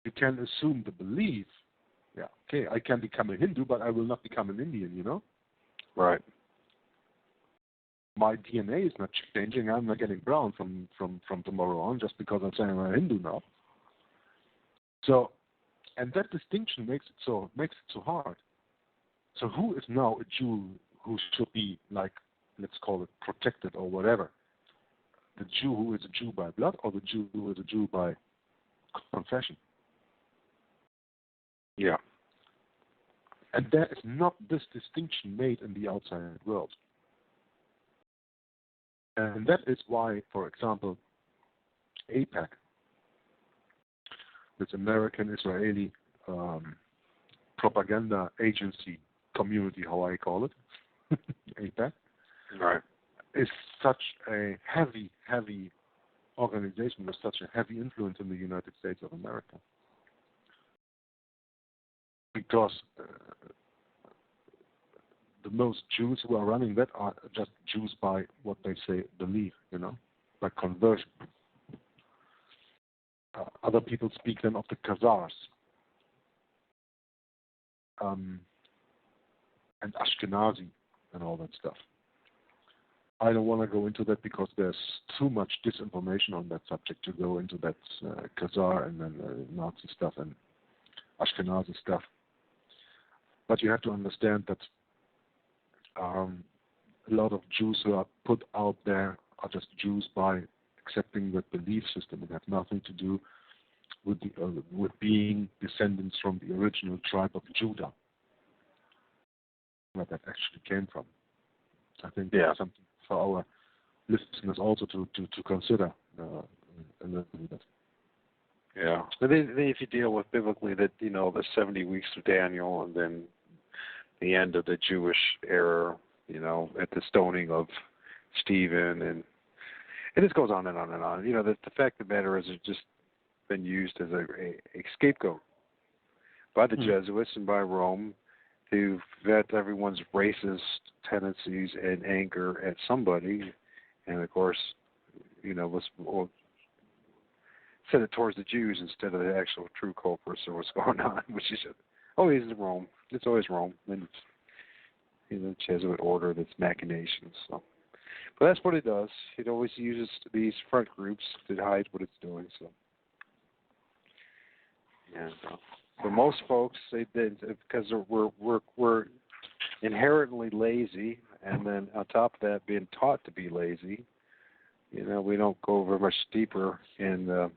You can assume the belief. Yeah, okay, I can become a Hindu, but I will not become an Indian, Right. My DNA is not changing. I'm not getting brown from tomorrow on just because I'm saying I'm a Hindu now. So, and that distinction makes it so hard. So who is now a Jew who should be, like, let's call it protected or whatever? The Jew who is a Jew by blood or the Jew who is a Jew by confession? Yeah. And there is not this distinction made in the outside world. And that is why, for example, AIPAC, this American-Israeli propaganda agency community, how I call it, AIPAC, right, is such a heavy organization with such a heavy influence in the United States of America. Because the most Jews who are running that are just Jews by what they say believe, by conversion. Other people speak then of the Khazars and Ashkenazi and all that stuff. I don't want to go into that because there's too much disinformation on that subject to go into that Khazar and then Nazi stuff and Ashkenazi stuff. But you have to understand that a lot of Jews who are put out there are just Jews by accepting that belief system. It has nothing to do with being descendants from the original tribe of Judah, where that actually came from. I think that's something for our listeners also to consider a little bit. Yeah. But then if you deal with biblically that, the 70 weeks of Daniel and then the end of the Jewish era, at the stoning of Stephen, and this goes on and on and on. The fact of the matter is it's just been used as a scapegoat by the Jesuits and by Rome to vet everyone's racist tendencies and anger at somebody, and of course, set it towards the Jews instead of the actual true culprits or what's going on, which is always Rome. It's always Rome. And the Jesuit order and its machinations. So, but that's what it does. It always uses these front groups to hide what it's doing. So, and for most folks, because we're inherently lazy, and then on top of that, being taught to be lazy. We don't go very much deeper in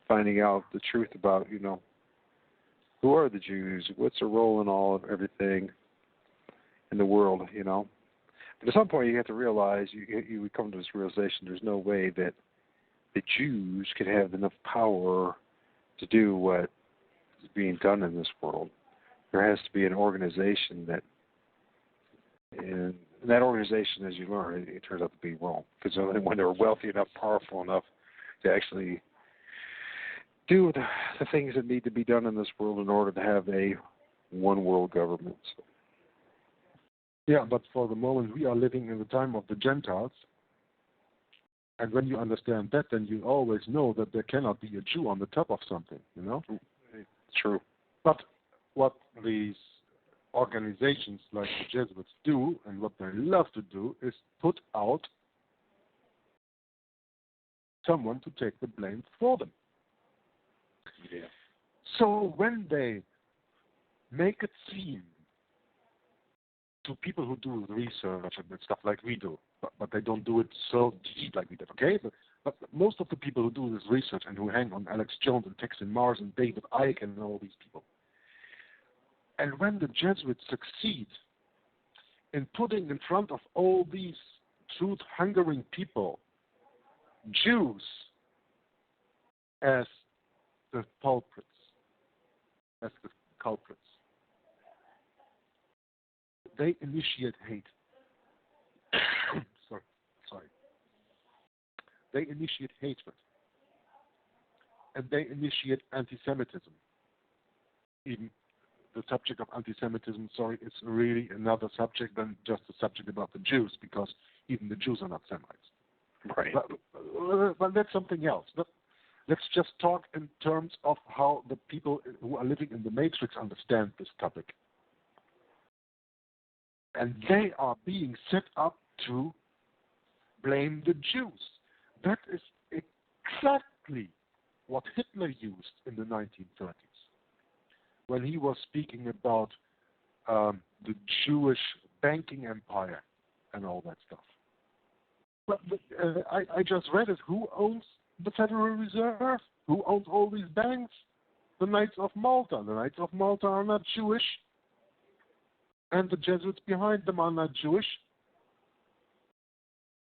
finding out the truth about, who are the Jews, what's their role in all of everything in the world, But at some point you have to realize, you would come to this realization, there's no way that the Jews could have enough power to do what is being done in this world. There has to be an organization and that organization, as you learn, it turns out to be Rome. Because only when they're wealthy enough, powerful enough to actually do the things that need to be done in this world in order to have a one world government. So. Yeah, but for the moment we are living in the time of the Gentiles. And when you understand that, then you always know that there cannot be a Jew on the top of something, True. But what these organizations like the Jesuits do, and what they love to do, is put out someone to take the blame for them. Yeah. So when they make it seem to people who do research and stuff like we do, but they don't do it so deep like we did, okay? But most of the people who do this research and who hang on Alex Jones and Texan Mars and David Icke and all these people, and when the Jesuits succeed in putting in front of all these truth-hungering people Jews as the culprits, they initiate hate. Sorry. They initiate hatred. And they initiate anti-Semitism. Even the subject of anti-Semitism, is really another subject than just the subject about the Jews, because even the Jews are not Semites. Right. But that's something else. But let's just talk in terms of how the people who are living in the Matrix understand this topic. And they are being set up to blame the Jews. That is exactly what Hitler used in the 1930s when he was speaking about the Jewish banking empire and all that stuff. But I just read it. Who owns the Federal Reserve? Who owns all these banks? The Knights of Malta. The Knights of Malta are not Jewish. And the Jesuits behind them are not Jewish.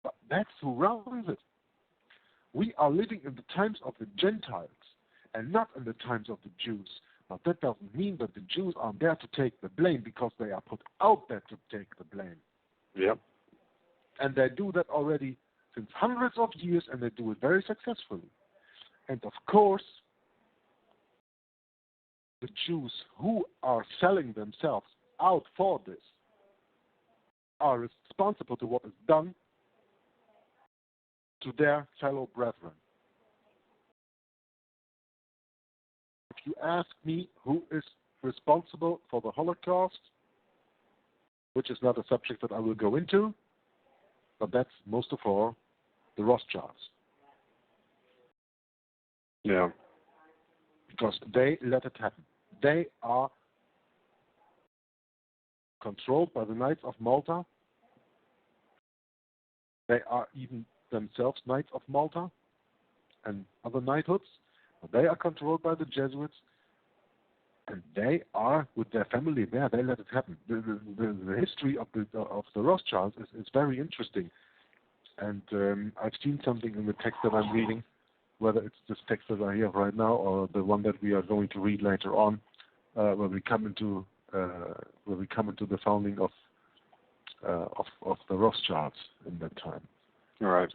But that's who runs it. We are living in the times of the Gentiles and not in the times of the Jews. But that doesn't mean that the Jews are there to take the blame, because they are put out there to take the blame. Yep. And they do that already since hundreds of years, and they do it very successfully. And of course, the Jews who are selling themselves out for this are responsible to what is done to their fellow brethren. If you ask me who is responsible for the Holocaust, which is not a subject that I will go into, but that's most of all the Rothschilds. Yeah. Because they let it happen. They are controlled by the Knights of Malta. They are even themselves Knights of Malta and other knighthoods. They are controlled by the Jesuits, and they are with their family there. They let it happen. The history of the Rothschilds is very interesting, and I've seen something in the text that I'm reading, whether it's this text that I have right now or the one that we are going to read later on, where we come into the founding of the Rothschilds in that time. All right.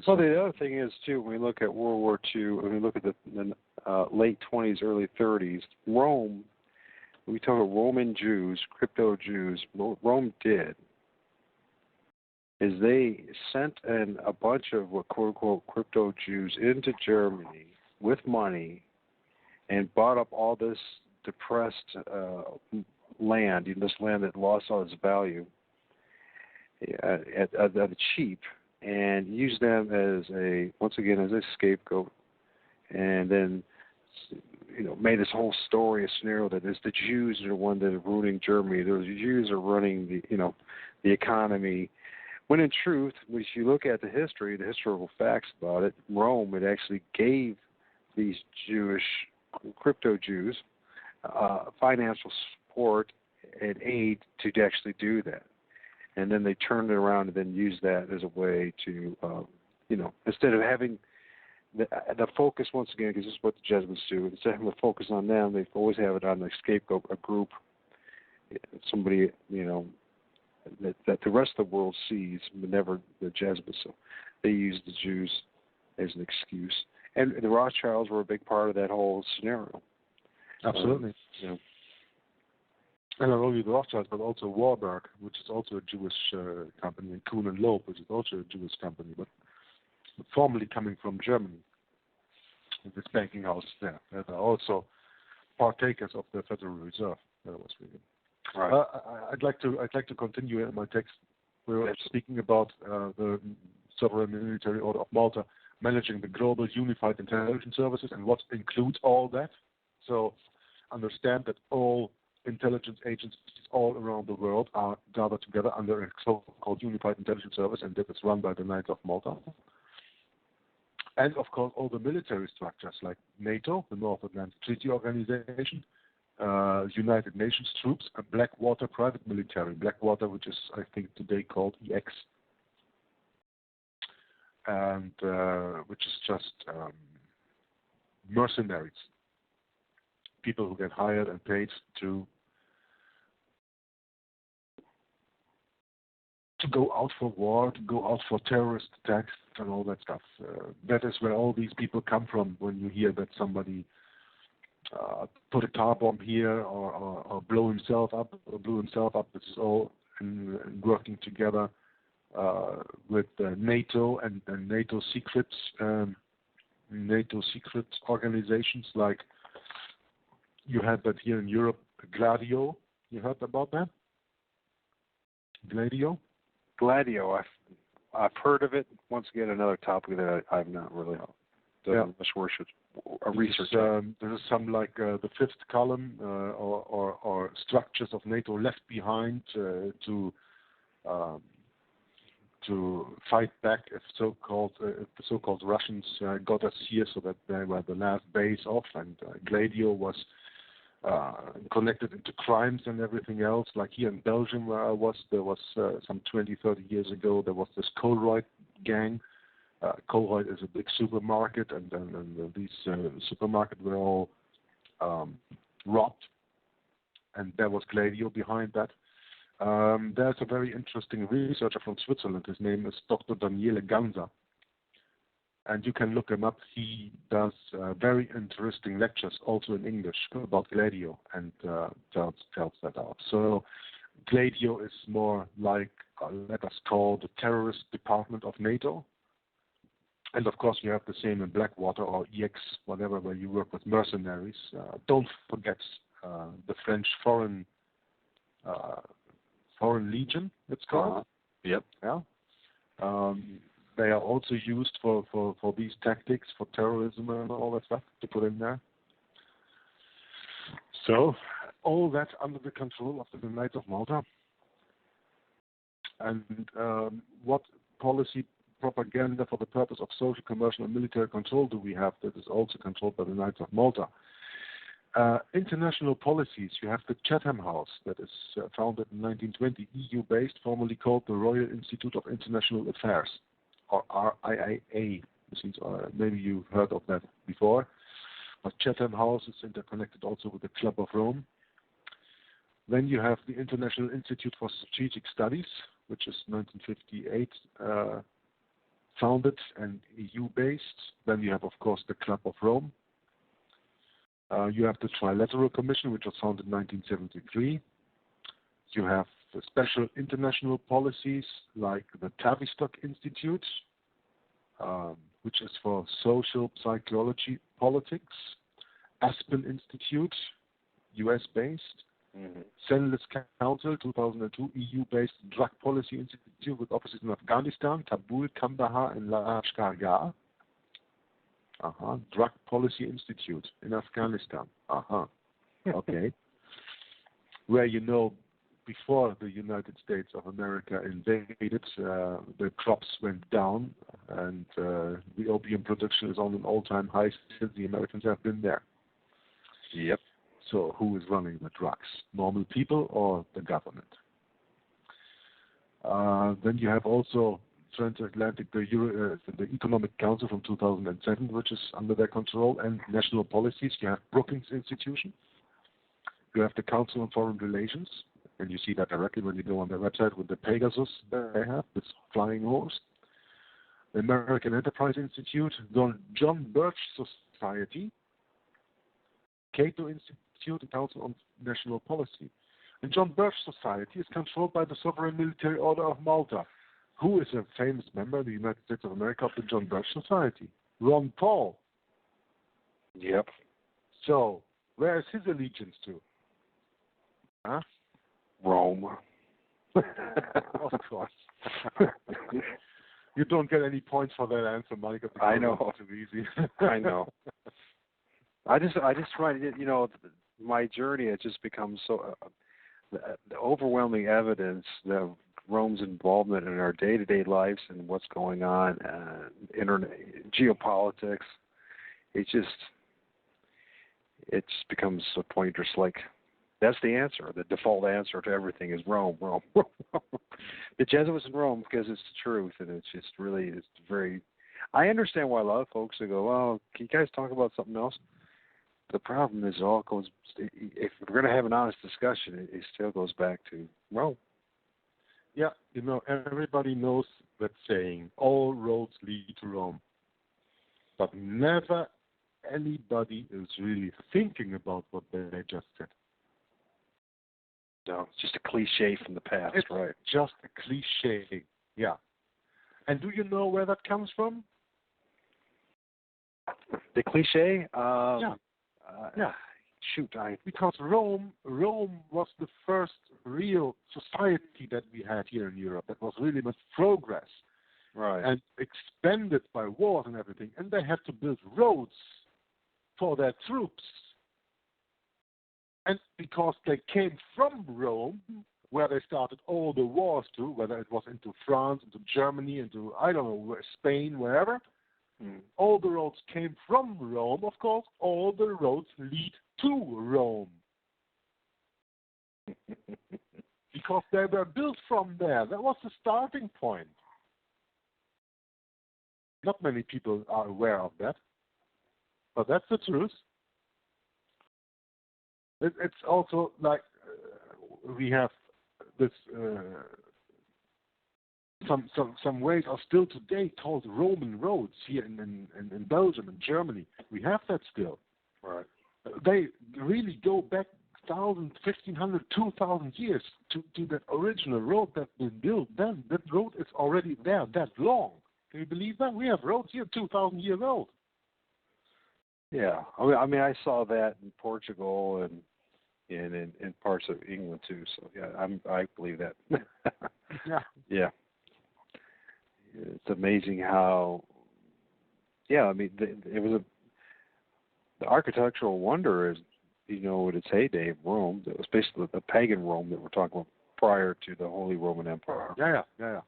Well, the other thing is, too, when we look at World War II, when we look at the late 20s, early 30s, Rome, we talk about Roman Jews, crypto Jews, Rome did is they sent in a bunch of what quote-unquote crypto Jews into Germany with money and bought up all this depressed land, this land that lost all its value, at the cheap, and use them as once again as a scapegoat, and then made this whole story a scenario that it's the Jews are the one that are ruining Germany. The Jews are running the economy. When in truth, if you look at the historical facts about it, Rome had actually gave these Jewish crypto Jews financial support and aid to actually do that. And then they turned it around and then used that as a way to, instead of having the focus, once again, because this is what the Jesuits do, instead of having the focus on them, they always have it on the scapegoat, a group, somebody, that the rest of the world sees, but never the Jesuits. So they use the Jews as an excuse. And the Rothschilds were a big part of that whole scenario. Absolutely. And not only the Rothschilds, but also Warburg, which is also a Jewish company, and Kuhn and Loeb, which is also a Jewish company, but formerly coming from Germany. This banking house there. That are also partakers of the Federal Reserve. That was really. Right. I'd like to continue in my text. We were speaking about the Sovereign Military Order of Malta managing the global unified intelligence services and what includes all that. So understand that all intelligence agencies all around the world are gathered together under a so-called Unified Intelligence Service, and that is run by the Knights of Malta. And, of course, all the military structures like NATO, the North Atlantic Treaty Organization, United Nations troops, and Blackwater private military, Blackwater, which is, I think, today called EX, and which is just mercenaries, people who get hired and paid to go out for war, to go out for terrorist attacks and all that stuff. That is where all these people come from when you hear that somebody put a car bomb here or blew himself up. This is all in working together with NATO and NATO secrets organizations, like you had that here in Europe, Gladio. You heard about that? Gladio, I've heard of it. Once again, another topic that I've not really done much research. There is some like the fifth column or structures of NATO left behind to fight back if the so-called Russians got us here, so that they were the last base off, and Gladio was connected into crimes and everything else. Like here in Belgium where I was, there was some 20, 30 years ago, there was this Colruyt gang. Colruyt is a big supermarket, and these supermarkets were all robbed, and there was Gladio behind that. There's a very interesting researcher from Switzerland. His name is Dr. Daniele Ganza, and you can look him up. He does very interesting lectures, also in English, about Gladio, and tells that out. So Gladio is more like, let us call, the terrorist department of NATO. And of course, you have the same in Blackwater or EX, whatever, where you work with mercenaries. Don't forget the French Foreign Legion, it's called. Yep. Yeah. They are also used for these tactics, for terrorism and all that stuff, to put in there. So all that under the control of the Knights of Malta. And what policy propaganda for the purpose of social, commercial, and military control do we have that is also controlled by the Knights of Malta? International policies. You have the Chatham House that is founded in 1920, EU-based, formerly called the Royal Institute of International Affairs, or RIAA. Maybe you've heard of that before. But Chatham House is interconnected also with the Club of Rome. Then you have the International Institute for Strategic Studies, which is 1958 founded and EU-based. Then you have, of course, the Club of Rome. You have the Trilateral Commission, which was founded in 1973. You have the special international policies like the Tavistock Institute, which is for social psychology politics, Aspen Institute, US-based, Mm-hmm. Senate Council, 2002, EU-based Drug Policy Institute with offices in Afghanistan, Kabul, Kandahar, and Lashkar. Drug Policy Institute in Afghanistan. Okay. Where, before the United States of America invaded, the crops went down, and the opium production is on an all-time high since the Americans have been there. Yep. So who is running the drugs? Normal people or the government? Then you have also Transatlantic, the Economic Council from 2007, which is under their control, and national policies. You have Brookings Institution. You have the Council on Foreign Relations, and you see that directly when you go on their website with the Pegasus that they have, this flying horse. The American Enterprise Institute, John Birch Society, Cato Institute, the Council on National Policy. And John Birch Society is controlled by the Sovereign Military Order of Malta. Who is a famous member of the United States of America of the John Birch Society? Ron Paul. Yep. So, where is his allegiance to? Huh? Rome. Of course. You don't get any points for that answer, Mike. I know. Too easy. I know. I just find my journey has just become so the overwhelming evidence that Rome's involvement in our day-to-day lives and what's going on, internet, geopolitics. It just becomes so pointless. Like that's the answer. The default answer to everything is Rome. The Jesuits in Rome, because it's the truth, and it's just really it's very. I understand why a lot of folks will go, "Well, can you guys talk about something else?" The problem is, it all goes. If we're going to have an honest discussion, it still goes back to Rome. Yeah, everybody knows that saying, all roads lead to Rome. But never anybody is really thinking about what they just said. No, it's just a cliche from the past, it's right? Just a cliche, yeah. And do you know where that comes from? The cliche? Yeah. Shoot, because Rome was the first real society that we had here in Europe that was really much progress, right? And expanded by wars and everything, and they had to build roads for their troops. And because they came from Rome, where they started all the wars to, whether it was into France, into Germany, into I don't know Spain, wherever. All the roads came from Rome, of course. All the roads lead to Rome. Because they were built from there. That was the starting point. Not many people are aware of that. But that's the truth. It's also like we have this... Some ways are still today called Roman roads here in Belgium and Germany. We have that still. Right. They really go back 1,000, 1,500, 2,000 years to that original road that was built then. That road is already there that long. Can you believe that? We have roads here 2,000 years old. Yeah. I mean, I saw that in Portugal and in parts of England too. So yeah, I believe that. Yeah. Yeah. It's amazing how, I mean, it was the architectural wonder is, at its heyday of Rome. It was basically the pagan Rome that we're talking about prior to the Holy Roman Empire. Yeah.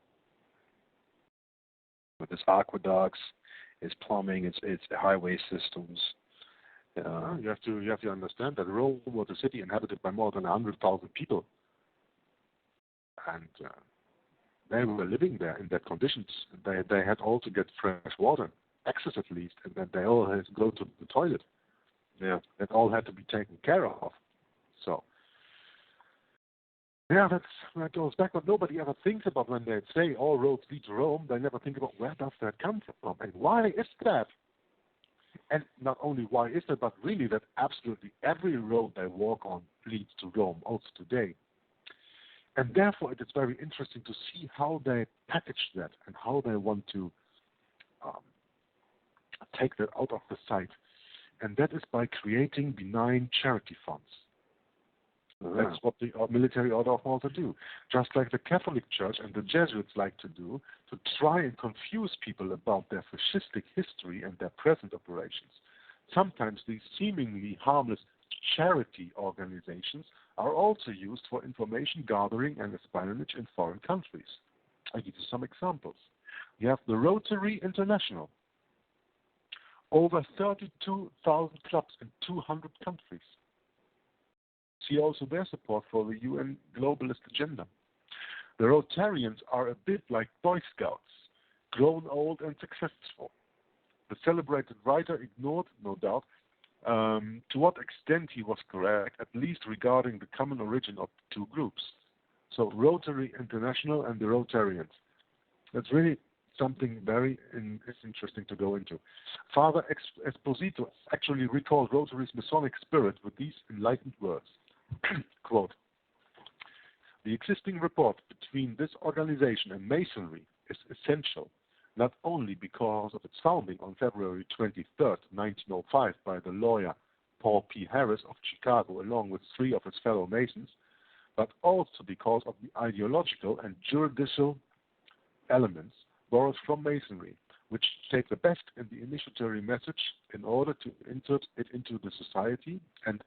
With its aqueducts, its plumbing, its highway systems. You have to understand that Rome was a city inhabited by more than 100,000 people, and they were living there in that conditions. They had all to get fresh water, access at least, and then they all had to go to the toilet. Yeah, that all had to be taken care of. So, yeah, that goes back. But nobody ever thinks about when they say all roads lead to Rome. They never think about where does that come from and why is that. And not only why is that, but really that absolutely every road they walk on leads to Rome, also today. And therefore, it is very interesting to see how they package that and how they want to take that out of the sight. And that is by creating benign charity funds. That's what the military order of Malta do. Just like the Catholic Church and the Jesuits like to do, to try and confuse people about their fascistic history and their present operations. Sometimes these seemingly harmless charity organizations are also used for information gathering and espionage in foreign countries. I'll give you some examples. You have the Rotary International. Over 32,000 clubs in 200 countries. See also their support for the UN globalist agenda. The Rotarians are a bit like Boy Scouts, grown old and successful. The celebrated writer ignored, no doubt, to what extent he was correct, at least regarding the common origin of the two groups. So Rotary International and the Rotarians. That's really something very interesting to go into. Father Esposito actually recalled Rotary's Masonic spirit with these enlightened words. Quote, "The existing rapport between this organization and Masonry is essential, not only because of its founding on February 23rd, 1905 by the lawyer Paul P. Harris of Chicago along with 3 of his fellow Masons, but also because of the ideological and juridical elements borrowed from Masonry, which take the best in the initiatory message in order to insert it into the society and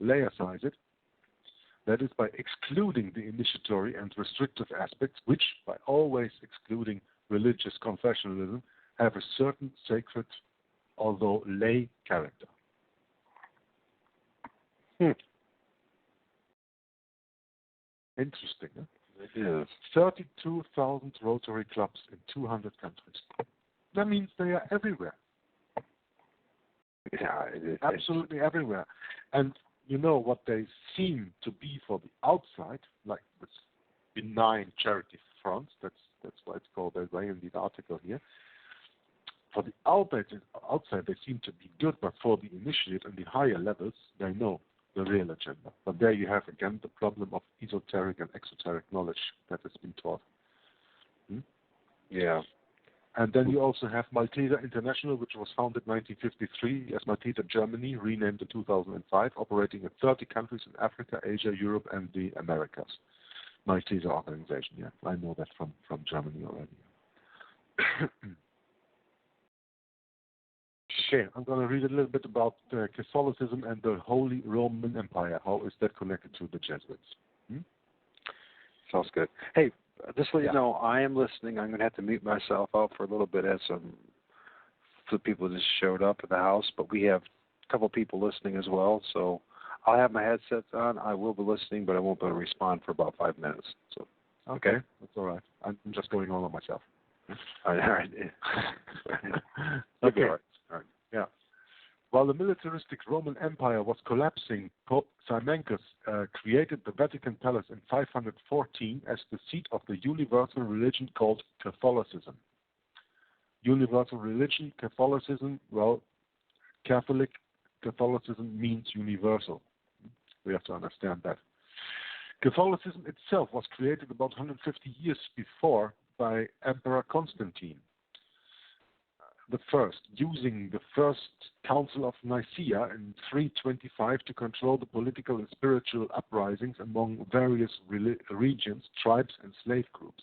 laicize it, that is by excluding the initiatory and restrictive aspects, which, by always excluding religious confessionalism, have a certain sacred, although lay character." Interesting, huh? It is. 32,000 Rotary clubs in 200 countries. That means they are everywhere. Yeah, Absolutely everywhere. And you know what they seem to be for the outside, like this benign charity front. That's why it's called that way in the article here. For the outside, they seem to be good, but for the initiate and the higher levels, they know the real agenda. But there you have again the problem of esoteric and exoteric knowledge that has been taught. Yeah. And then you also have Malteser International, which was founded in 1953 as Malteser Germany, renamed in 2005, operating in 30 countries in Africa, Asia, Europe, and the Americas. Malteser organization, yeah. I know that from Germany already. Okay, I'm going to read a little bit about Catholicism and the Holy Roman Empire. How is that connected to the Jesuits? Sounds good. Hey, just so you know, I am listening. I'm going to have to mute myself out for a little bit as some people just showed up at the house, but we have a couple people listening as well. So I'll have my headsets on. I will be listening, but I won't be able to respond for about 5 minutes. So okay, that's all right. I'm just going on myself. All right. Okay. All right. Yeah. While the militaristic Roman Empire was collapsing, Pope Symmachus created the Vatican Palace in 514 as the seat of the universal religion called Catholicism. Universal religion, Catholicism, well, Catholic Catholicism means universal. We have to understand that. Catholicism itself was created about 150 years before by Emperor Constantine the First, using the First Council of Nicaea in 325 to control the political and spiritual uprisings among various regions, tribes, and slave groups,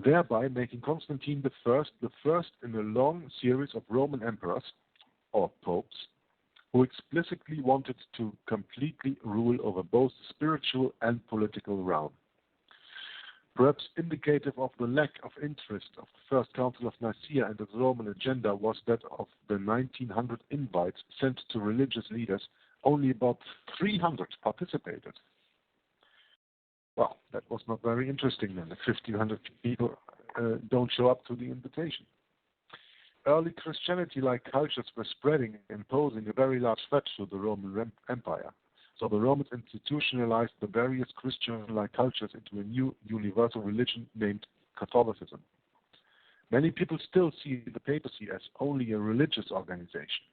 thereby making Constantine the first in a long series of Roman emperors, or popes, who explicitly wanted to completely rule over both the spiritual and political realm. Perhaps indicative of the lack of interest of the First Council of Nicaea and its Roman agenda was that of the 1900 invites sent to religious leaders, only about 300 participated. Well, that was not very interesting then, if 1,500 people don't show up to the invitation. Early Christianity-like cultures were spreading and posing a very large threat to the Roman Empire. So the Romans institutionalized the various Christian-like cultures into a new universal religion named Catholicism. Many people still see the papacy as only a religious organization.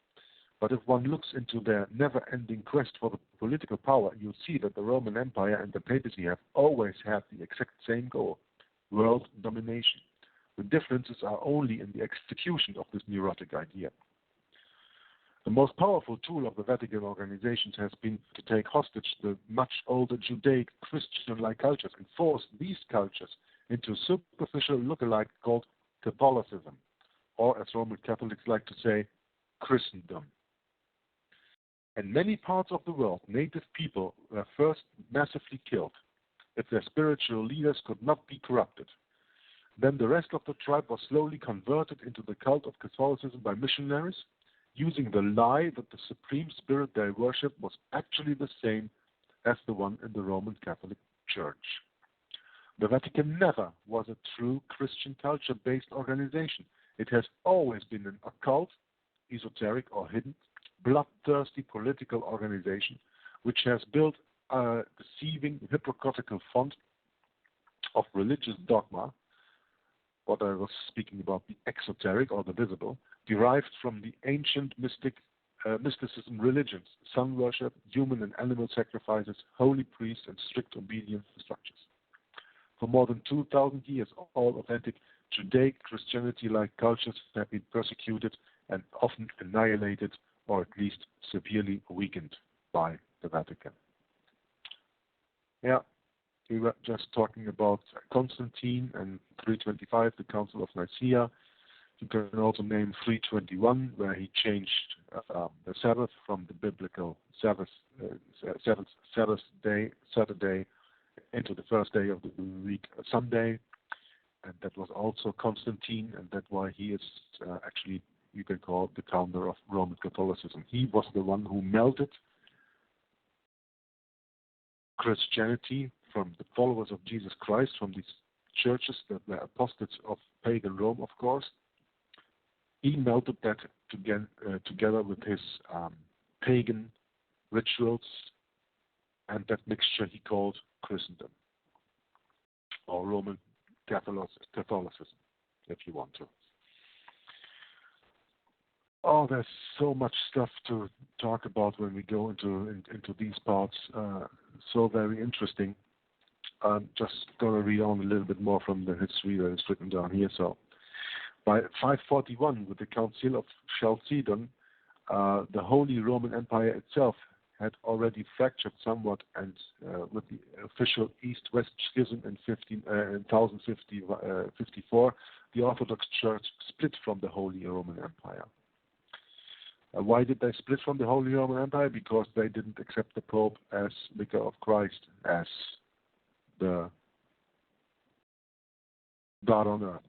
But if one looks into their never-ending quest for the political power, you'll see that the Roman Empire and the papacy have always had the exact same goal: world domination. The differences are only in the execution of this neurotic idea. The most powerful tool of the Vatican organizations has been to take hostage the much older Judaic Christian-like cultures and force these cultures into a superficial look-alike called Catholicism, or as Roman Catholics like to say, Christendom. In many parts of the world, native people were first massively killed if their spiritual leaders could not be corrupted. Then the rest of the tribe was slowly converted into the cult of Catholicism by missionaries, using the lie that the supreme spirit they worship was actually the same as the one in the Roman Catholic Church. The Vatican never was a true Christian culture-based organization. It has always been an occult, esoteric or hidden, bloodthirsty political organization which has built a deceiving, hypocritical font of religious dogma, what I was speaking about, the exoteric or the visible, derived from the ancient mysticism religions, sun worship, human and animal sacrifices, holy priests, and strict obedience structures. For more than 2,000 years, all authentic Judaic Christianity-like cultures have been persecuted and often annihilated, or at least severely weakened by the Vatican. Yeah, we were just talking about Constantine and 325, the Council of Nicaea. You can also name 321, where he changed the Sabbath from the biblical Sabbath, Saturday, into the first day of the week, Sunday. And that was also Constantine, and that's why he is actually, you can call it the founder of Roman Catholicism. He was the one who melted Christianity from the followers of Jesus Christ, from these churches that were apostates of pagan Rome, of course. He melted that together with his pagan rituals, and that mixture he called Christendom, or Roman Catholicism, if you want to. Oh, there's so much stuff to talk about when we go into these parts. So very interesting. I'm just going to read on a little bit more from the history that is written down here. So, by 541, with the Council of Chalcedon, the Holy Roman Empire itself had already fractured somewhat, and with the official East-West Schism in 1054, the Orthodox Church split from the Holy Roman Empire. Why did they split from the Holy Roman Empire? Because they didn't accept the Pope as Vicar of Christ, as the God on earth.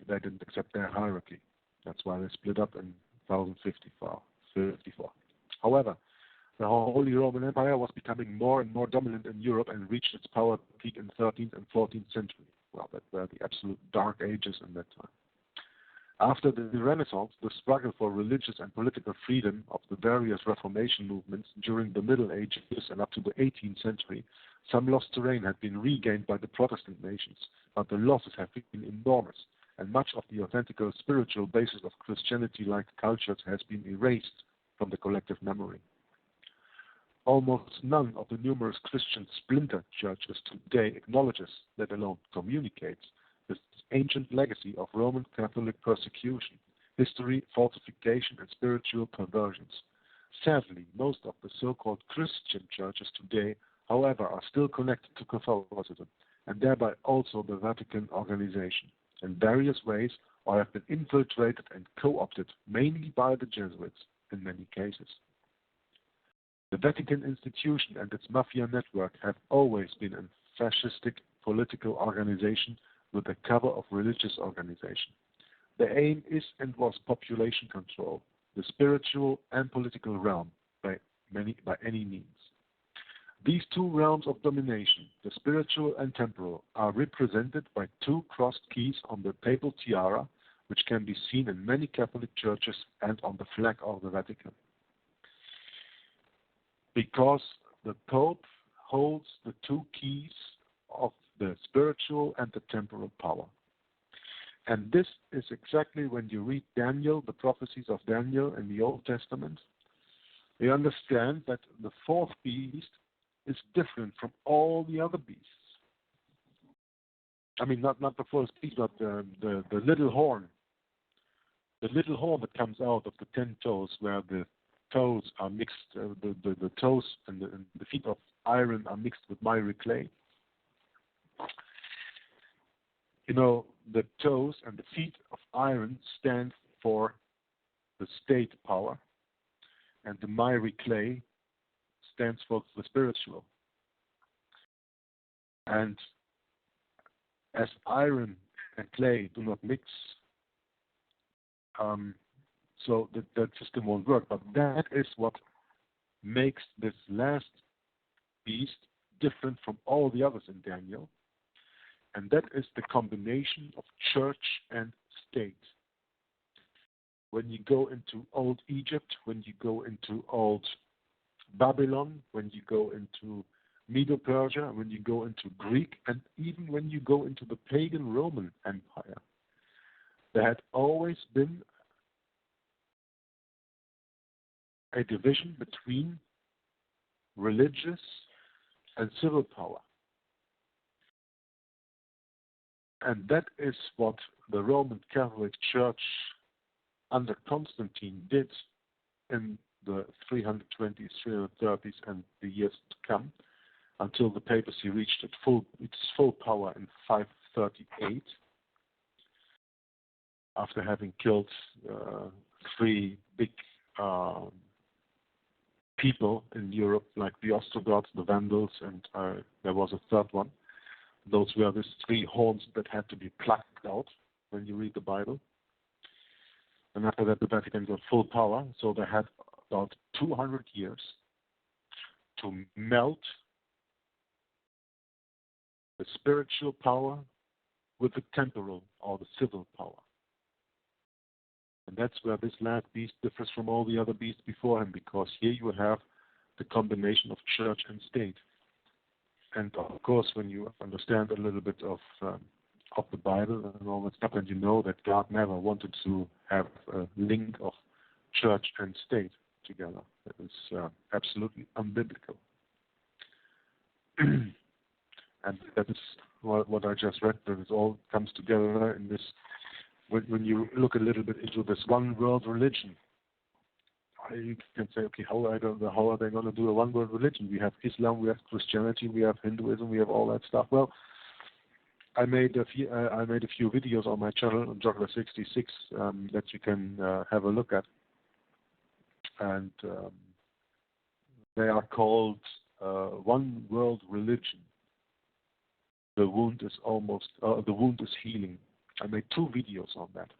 They didn't accept their hierarchy. That's why they split up in 1054. However, the Holy Roman Empire was becoming more and more dominant in Europe and reached its power peak in 13th and 14th century. Well, that were the absolute dark ages in that time. After the Renaissance, the struggle for religious and political freedom of the various Reformation movements during the Middle Ages and up to the 18th century, some lost terrain had been regained by the Protestant nations, but the losses have been enormous, and much of the authentic spiritual basis of Christianity-like cultures has been erased from the collective memory. Almost none of the numerous Christian splinter churches today acknowledges, let alone communicates, this ancient legacy of Roman Catholic persecution, history, falsification, and spiritual perversions. Sadly, most of the so-called Christian churches today, however, are still connected to Catholicism, and thereby also the Vatican organization, in various ways, or have been infiltrated and co-opted, mainly by the Jesuits in many cases. The Vatican institution and its mafia network have always been a fascistic political organization with the cover of religious organization. The aim is and was population control, the spiritual and political realm by any means. These two realms of domination, the spiritual and temporal, are represented by two crossed keys on the papal tiara, which can be seen in many Catholic churches and on the flag of the Vatican. Because the Pope holds the two keys of the spiritual and the temporal power. And this is exactly when you read Daniel, the prophecies of Daniel in the Old Testament, you understand that the fourth beast is different from all the other beasts. I mean, not the first beast, but the little horn. The little horn that comes out of the 10 toes, where the toes are mixed, the toes and the feet of iron are mixed with miry clay. You know, the toes and the feet of iron stand for the state power, and the miry clay stands for the spiritual. And as iron and clay do not mix, so that system won't work. But that is what makes this last beast different from all the others in Daniel. And that is the combination of church and state. When you go into old Egypt, when you go into old Babylon, when you go into Medo-Persia, when you go into Greek, and even when you go into the pagan Roman Empire, there had always been a division between religious and civil power. And that is what the Roman Catholic Church under Constantine did in the 320s, 330s, and the years to come, until the papacy reached its full power in 538, after having killed three big people in Europe, like the Ostrogoths, the Vandals, and there was a third one. Those were these three horns that had to be plucked out when you read the Bible. And after that, the Vatican got full power, so they had about 200 years to melt the spiritual power with the temporal or the civil power. And that's where this last beast differs from all the other beasts before him, because here you have the combination of church and state. And of course, when you understand a little bit of the Bible and all that stuff, and you know that God never wanted to have a link of church and state together. That is absolutely unbiblical. And that is what I just read, that it all comes together in this, when you look a little bit into this one world religion. You can say, okay, how are they going to do a one world religion? We have Islam, we have Christianity, we have Hinduism, we have all that stuff. Well, I made a few videos on my channel on Juggler 66 that you can have a look at, and they are called One World Religion. The wound is healing. I made 2 videos on that,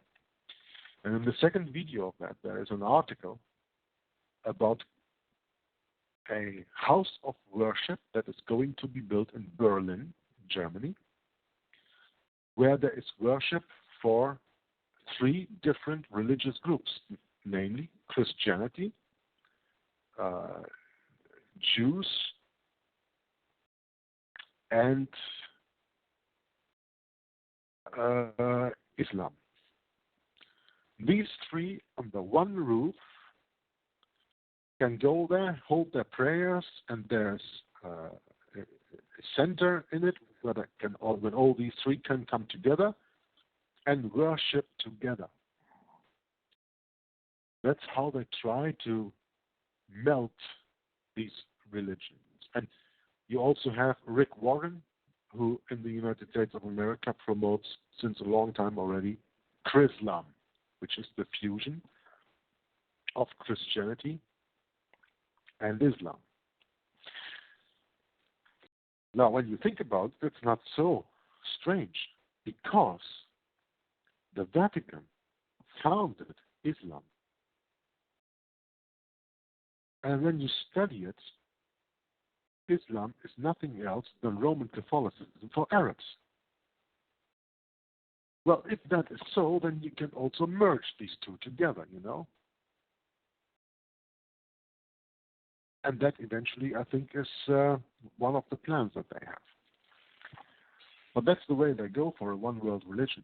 and in the second video of that, there is an article about a house of worship that is going to be built in Berlin, Germany, where there is worship for 3 different religious groups, namely Christianity, Jews, and Islam. These 3 under one roof can go there, hold their prayers, and there's a center in it where when all these 3 can come together and worship together. That's how they try to melt these religions. And you also have Rick Warren, who in the United States of America promotes since a long time already Chrislam, which is the fusion of Christianity and Islam. Now, when you think about it, it's not so strange, because the Vatican founded Islam. And when you study it, Islam is nothing else than Roman Catholicism for Arabs. Well, if that is so, then you can also merge these 2 together, you know. And that eventually, I think, is one of the plans that they have. But that's the way they go for a one-world religion.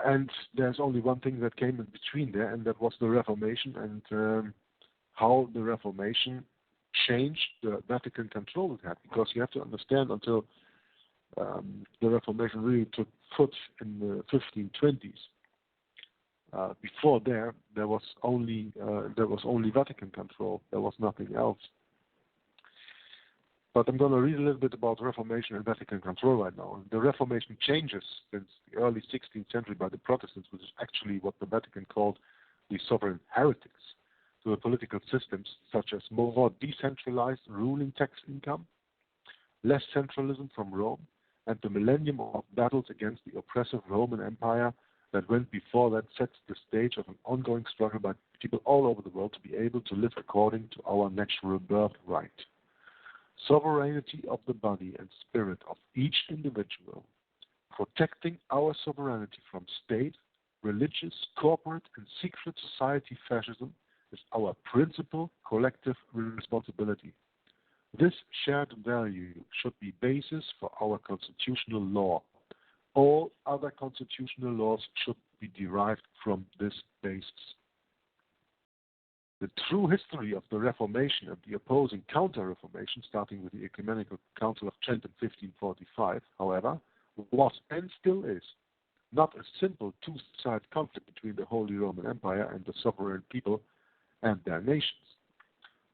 And there's only one thing that came in between there, and that was the Reformation, and how the Reformation changed the Vatican control it had. Because you have to understand, until the Reformation really took foot in the 1520s, Before there was only Vatican control. There was nothing else. But I'm going to read a little bit about Reformation and Vatican control right now. The Reformation changes since the early 16th century by the Protestants, which is actually what the Vatican called the sovereign heretics, to the political systems such as more decentralized ruling tax income, less centralism from Rome, and the millennium of battles against the oppressive Roman Empire that went before that sets the stage of an ongoing struggle by people all over the world to be able to live according to our natural birthright. Sovereignty of the body and spirit of each individual, protecting our sovereignty from state, religious, corporate, and secret society fascism is our principal collective responsibility. This shared value should be basis for our constitutional law. All other constitutional laws should be derived from this basis. The true history of the Reformation and the opposing Counter-Reformation, starting with the Ecumenical Council of Trent in 1545, however, was and still is not a simple two-sided conflict between the Holy Roman Empire and the sovereign people and their nations.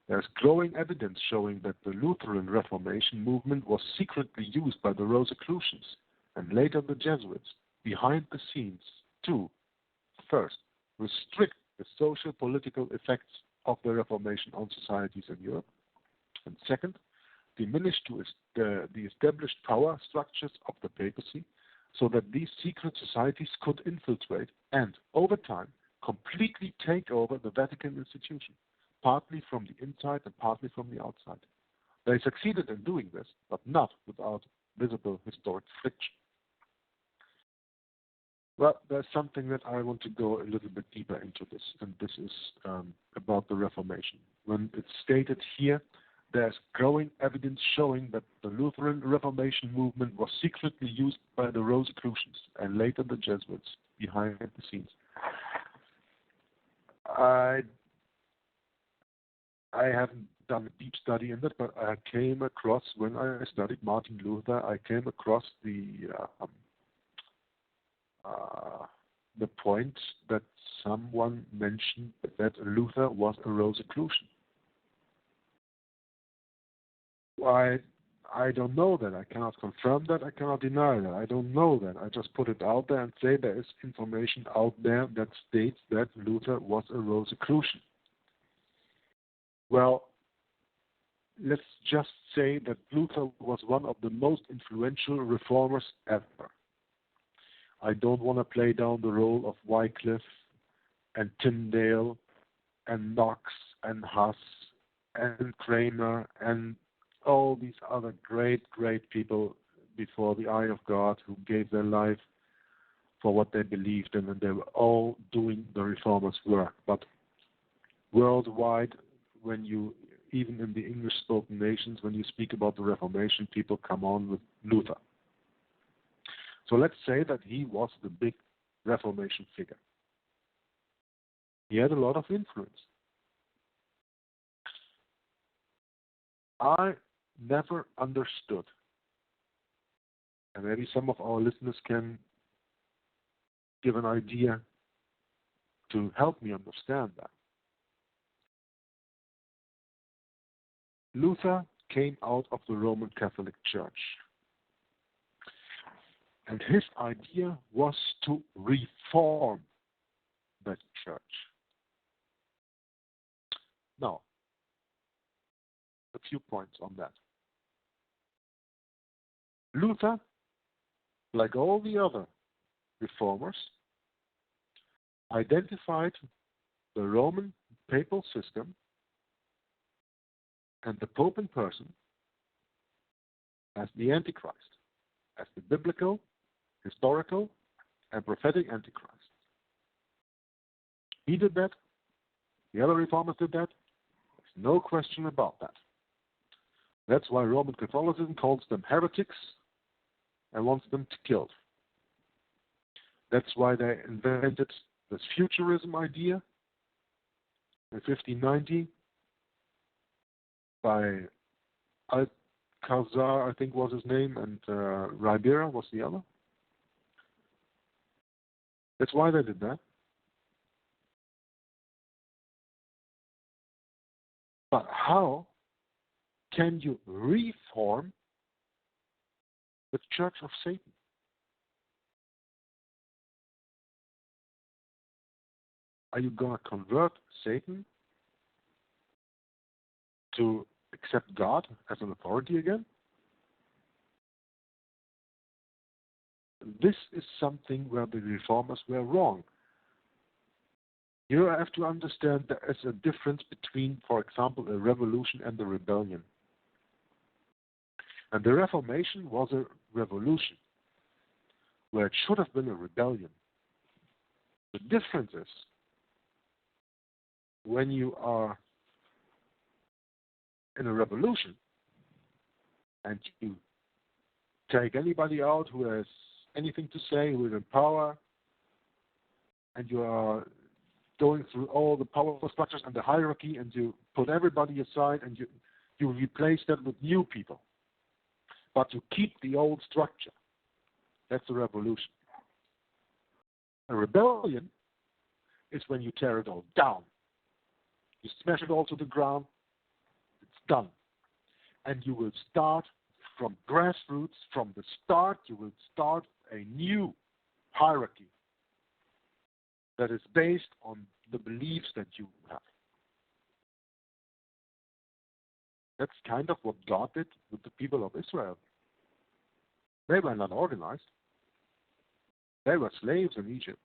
There is growing evidence showing that the Lutheran Reformation movement was secretly used by the Rosicrucians and later the Jesuits behind the scenes to, first, restrict the social political effects of the Reformation on societies in Europe, and second, diminish the established power structures of the papacy so that these secret societies could infiltrate and, over time, completely take over the Vatican institution, partly from the inside and partly from the outside. They succeeded in doing this, but not without visible historic friction. Well, there's something that I want to go a little bit deeper into this, and this is about the Reformation. When it's stated here, there's growing evidence showing that the Lutheran Reformation movement was secretly used by the Rosicrucians and later the Jesuits behind the scenes. I haven't done a deep study in that, but I came across, when I studied Martin Luther, I came across the point that someone mentioned that Luther was a Rosicrucian. I don't know that. I cannot confirm that. I cannot deny that. I don't know that. I just put it out there and say there is information out there that states that Luther was a Rosicrucian. Well, let's just say that Luther was one of the most influential reformers ever. I don't want to play down the role of Wycliffe and Tyndale and Knox and Huss and Kramer and all these other great people before the eye of God who gave their life for what they believed in, and they were all doing the reformers' work. But worldwide, even in the English-spoken nations, when you speak about the Reformation, people come on with Luther. So let's say that he was the big Reformation figure. He had a lot of influence. I never understood, and maybe some of our listeners can give an idea to help me understand that. Luther came out of the Roman Catholic Church. And his idea was to reform that church. Now, a few points on that. Luther, like all the other reformers, identified the Roman papal system and the Pope in person as the Antichrist, as the biblical, historical, and prophetic Antichrist. He did that. The other reformers did that. There's no question about that. That's why Roman Catholicism calls them heretics and wants them killed. That's why they invented this futurism idea in 1590 by Alcazar, I think was his name, and Ribera was the other. That's why they did that. But how can you reform the Church of Satan? Are you going to convert Satan to accept God as an authority again? This is something where the reformers were wrong. You have to understand there is a difference between, for example, a revolution and a rebellion. And the Reformation was a revolution, where it should have been a rebellion. The difference is, when you are in a revolution and you take anybody out who has anything to say, who is in power, and you are going through all the powerful structures and the hierarchy, and you put everybody aside and you replace that with new people. But you keep the old structure. That's a revolution. A rebellion is when you tear it all down. You smash it all to the ground. It's done. And you will start from grassroots. From the start, you will start a new hierarchy that is based on the beliefs that you have. That's kind of what God did with the people of Israel. They were not organized. They were slaves in Egypt.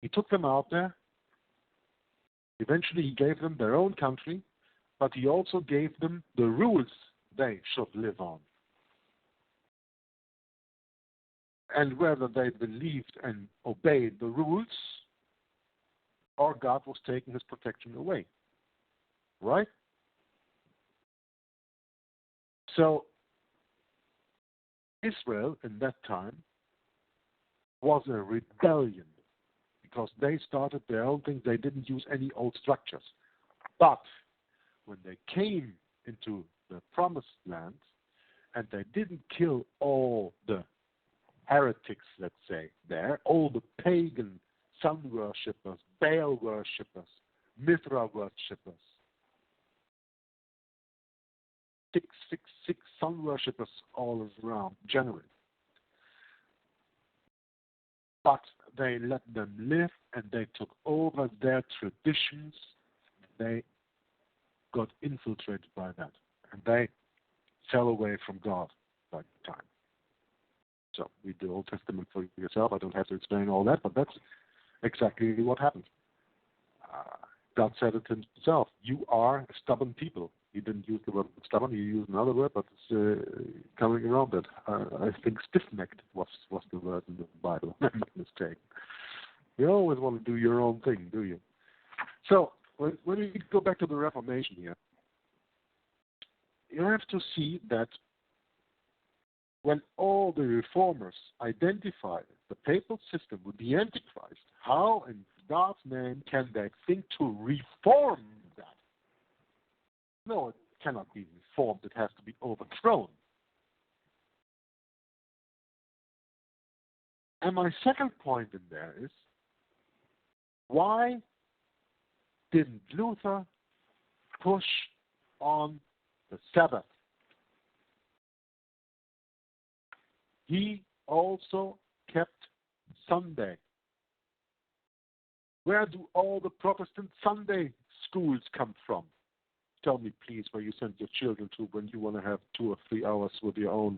He took them out there. Eventually he gave them their own country, but he also gave them the rules they should live on. And whether they believed and obeyed the rules, or God was taking his protection away. Right? So, Israel in that time was a rebellion because they started their own thing. They didn't use any old structures. But when they came into the promised land and they didn't kill all the heretics, let's say, there, all the pagan sun worshippers, Baal worshippers, Mithra worshippers, 666 sun worshippers all around, generally. But they let them live and they took over their traditions. They got infiltrated by that. And they fell away from God by the time. So read the Old Testament for yourself. I don't have to explain all that, but that's exactly what happened. God said it himself. You are a stubborn people. He didn't use the word stubborn. He used another word, but it's coming around it. I think stiff-necked was the word in the Bible. I'm not mistaken. You always want to do your own thing, do you? So when we go back to the Reformation here, you have to see that when all the reformers identified the papal system with the Antichrist, how in God's name can they think to reform that? No, it cannot be reformed. It has to be overthrown. And my second point in there is, why didn't Luther push on the Sabbath? He also kept Sunday. Where do all the Protestant Sunday schools come from? Tell me, please, where you send your children to when you want to have 2 or 3 hours with your own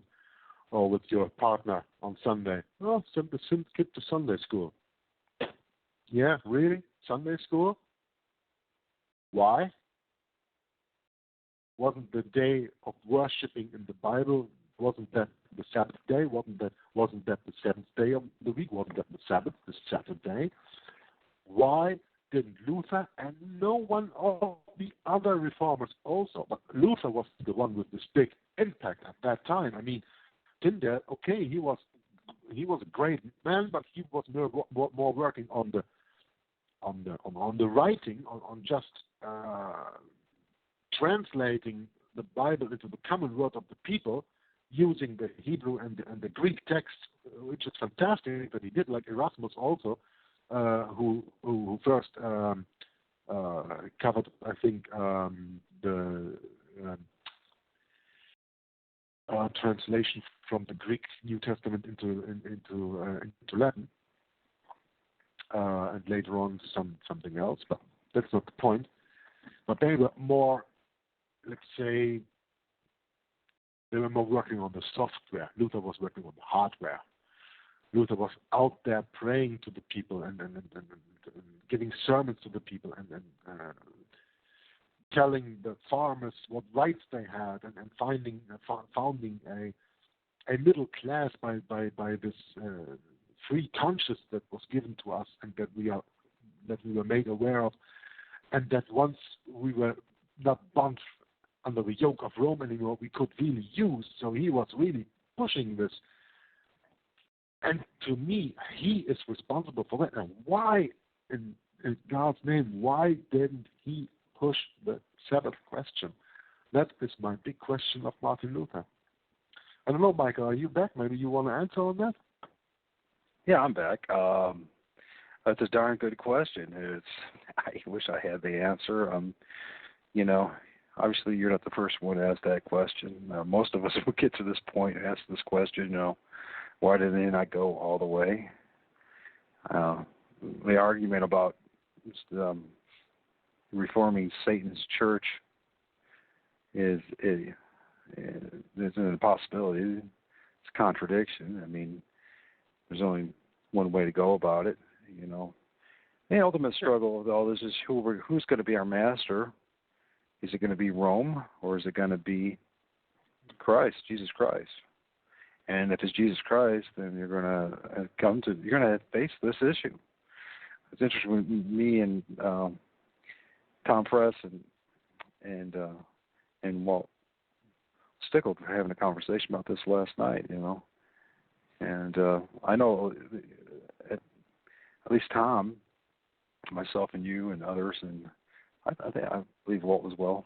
or with your partner on Sunday. Oh, send the kid to Sunday school. Yeah, really? Sunday school? Why? Wasn't the day of worshiping in the Bible, wasn't that the Sabbath day? Wasn't that the 7th day of the week? Wasn't that the Sabbath, the Saturday? Why didn't Luther and no one of the other reformers also, but Luther was the one with this big impact at that time. I mean, Tyndale, okay, he was a great man, but he was more working on the writing, on just translating the Bible into the common word of the people, using the Hebrew and the Greek text, which is fantastic that he did, like Erasmus also, who first covered, I think, the translation from the Greek New Testament into Latin, and later on something else. But that's not the point. But they were more, let's say, they were more working on the software. Luther was working on the hardware. Luther was out there praying to the people and giving sermons to the people and telling the farmers what rights they had and founding a middle class by this free conscience that was given to us and that we were made aware of, and that once we were not bound under the yoke of Rome anymore, we could really use. So he was really pushing this. And to me, he is responsible for that. And why, in God's name, why didn't he push the Sabbath question? That is my big question of Martin Luther. I don't know, Michael, are you back? Maybe you want to answer on that? Yeah, I'm back. That's a darn good question. I wish I had the answer. Obviously you're not the first one to ask that question. Most of us will get to this point and ask this question, why did they not go all the way? The argument about reforming Satan's church is an impossibility. It's a contradiction. I mean, there's only one way to go about it, The ultimate struggle with all this is who's going to be our master. Is it going to be Rome or is it going to be Christ, Jesus Christ? And if it's Jesus Christ, then you're going to face this issue. It's interesting with me and Tom Press and Walt Stickle were having a conversation about this last night, And I know at least Tom, myself and you and others, and I believe Walt as well,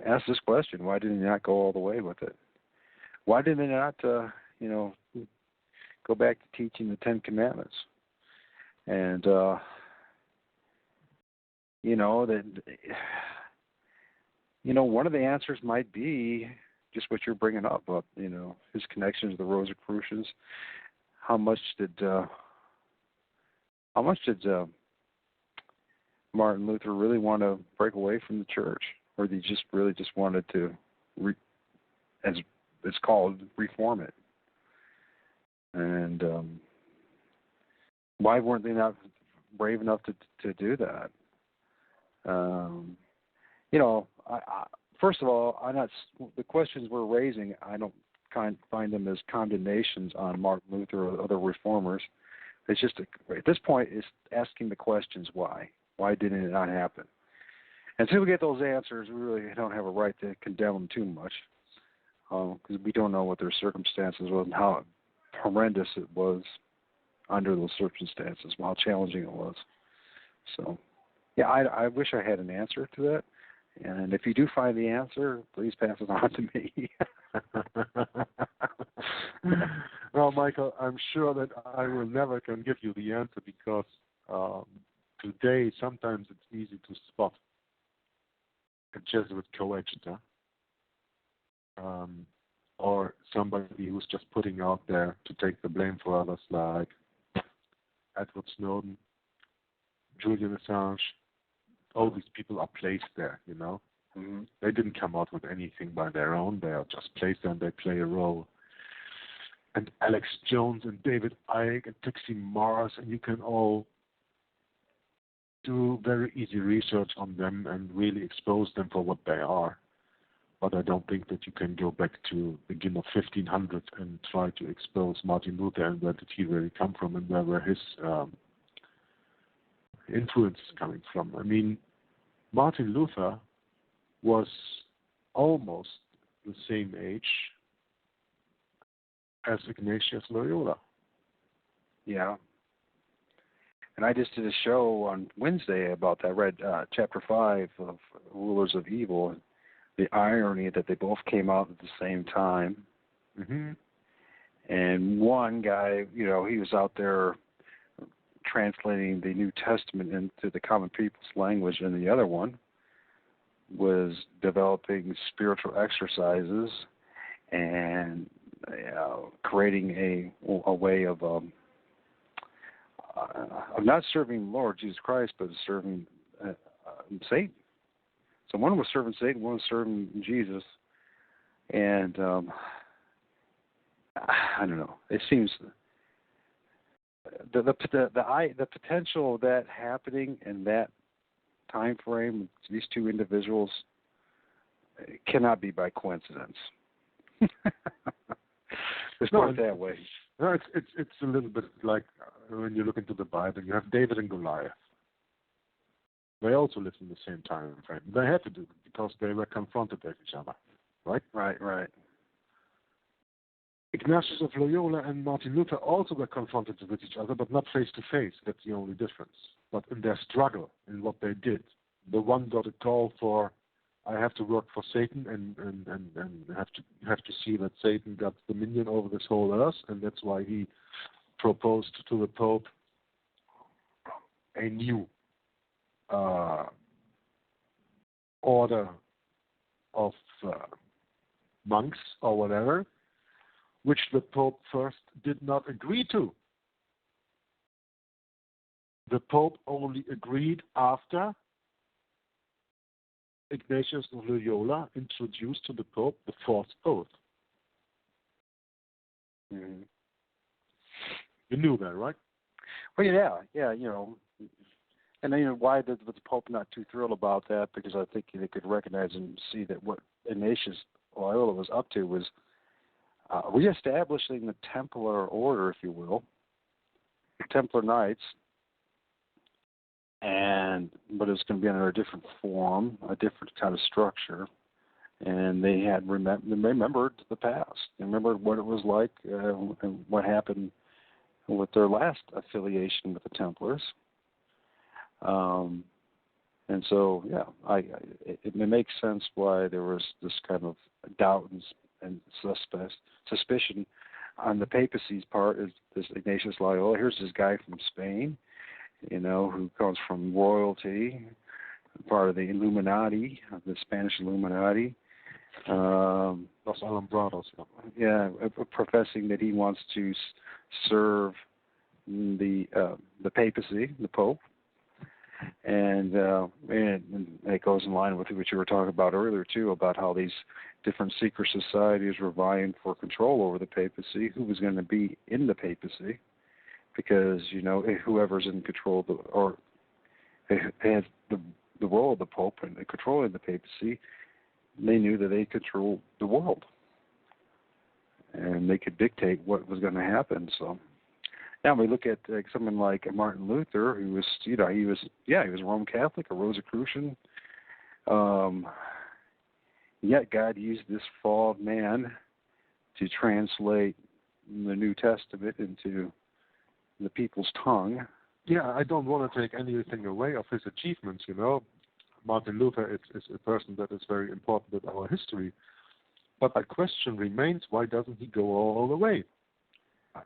asked this question: why didn't they not go all the way with it? Why did they not, go back to teaching the Ten Commandments? And one of the answers might be just what you're bringing up, his connection to the Rosicrucians. How much did Martin Luther really want to break away from the church, or did he just really wanted to, as it's called, reform it? And why weren't they not brave enough to do that? First of all, the questions we're raising, I don't find them as condemnations on Martin Luther or other reformers. It's just, at this point, it's asking the questions why. Why didn't it not happen? Until we get those answers, we really don't have a right to condemn them too much, because we don't know what their circumstances was and how horrendous it was under those circumstances, how challenging it was. So, yeah, I wish I had an answer to that. And if you do find the answer, please pass it on to me. Well, Michael, I'm sure that I will never can give you the answer because today sometimes it's easy to spot a Jesuit coadjutor or somebody who's just putting out there to take the blame for others, like Edward Snowden, Julian Assange. All these people are placed there, Mm-hmm. They didn't come out with anything by their own. They are just placed there and they play a role. And Alex Jones and David Icke and Trixie Mars, and you can all do very easy research on them and really expose them for what they are. But I don't think that you can go back to the beginning of 1500 and try to expose Martin Luther and where did he really come from and where were his influence coming from. I mean, Martin Luther was almost the same age as Ignatius Loyola. Yeah. And I just did a show on Wednesday about that. I read Chapter 5 of Rulers of Evil, and the irony that they both came out at the same time. Mm-hmm. And one guy, he was out there translating the New Testament into the common people's language, and the other one was developing spiritual exercises and creating a way of not serving the Lord Jesus Christ, but serving Satan. So one was serving Satan, one was serving Jesus, and I don't know. It seems the potential of that happening in that time frame, these two individuals, cannot be by coincidence. Let's put it that way. No, it's a little bit like when you look into the Bible, you have David and Goliath. They also lived in the same time frame. They had to do it because they were confronted with each other, right? Right. Ignatius of Loyola and Martin Luther also were confronted with each other, but not face to face. That's the only difference. But in their struggle, in what they did, the one got a call for, I have to work for Satan and have to see that Satan got dominion over this whole earth, and that's why he proposed to the Pope a new order of monks or whatever, which the Pope first did not agree to. The Pope only agreed after Ignatius of Loyola introduced to the Pope the fourth oath. Mm-hmm. You knew that, right? Well, yeah, and then why was the Pope not too thrilled about that? Because I think they could recognize and see that what Ignatius Loyola was up to was reestablishing the Templar order, if you will, the Templar Knights, but it's going to be under a different form, a different kind of structure. And they had remembered the past. They remembered what it was like and what happened with their last affiliation with the Templars. And so, it makes sense why there was this kind of doubt and suspicion on the papacy's part. Is this Ignatius Loyola? Here's this guy from Spain, who comes from royalty, part of the Illuminati, the Spanish Illuminati. Los Alumbrados. Yeah, professing that he wants to serve the papacy, the Pope. And it goes in line with what you were talking about earlier, too, about how these different secret societies were vying for control over the papacy, who was going to be in the papacy, because, whoever's in control or has the role of the Pope and controlling the papacy, they knew that they controlled the world. And they could dictate what was going to happen, so... Now we look at someone like Martin Luther, who was, he was Roman Catholic, a Rosicrucian. Yet God used this flawed man to translate the New Testament into the people's tongue. Yeah, I don't want to take anything away of his achievements. Martin Luther is a person that is very important in our history. But the question remains: why doesn't he go all the way?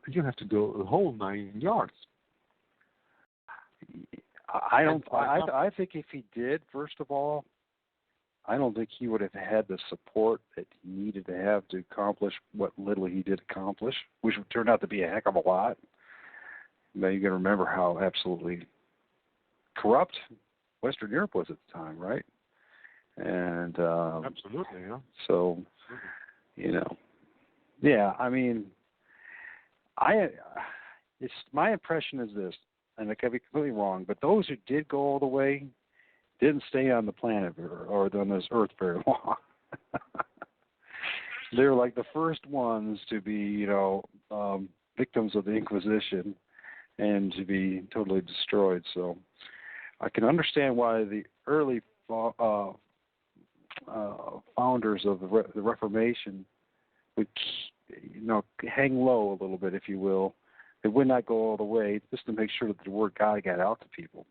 You have to go the whole 9 yards. I think if he did, first of all, I don't think he would have had the support that he needed to have to accomplish what little he did accomplish, which turned out to be a heck of a lot. Now you got to remember how absolutely corrupt Western Europe was at the time, right? And absolutely, yeah. So, I mean. My impression is this, and I could be completely wrong, but those who did go all the way didn't stay on the planet or on this earth very long. They were like the first ones to be, victims of the Inquisition and to be totally destroyed. So I can understand why the early founders of the Reformation would hang low a little bit, if you will. They would not go all the way, just to make sure that the word of God got out to people,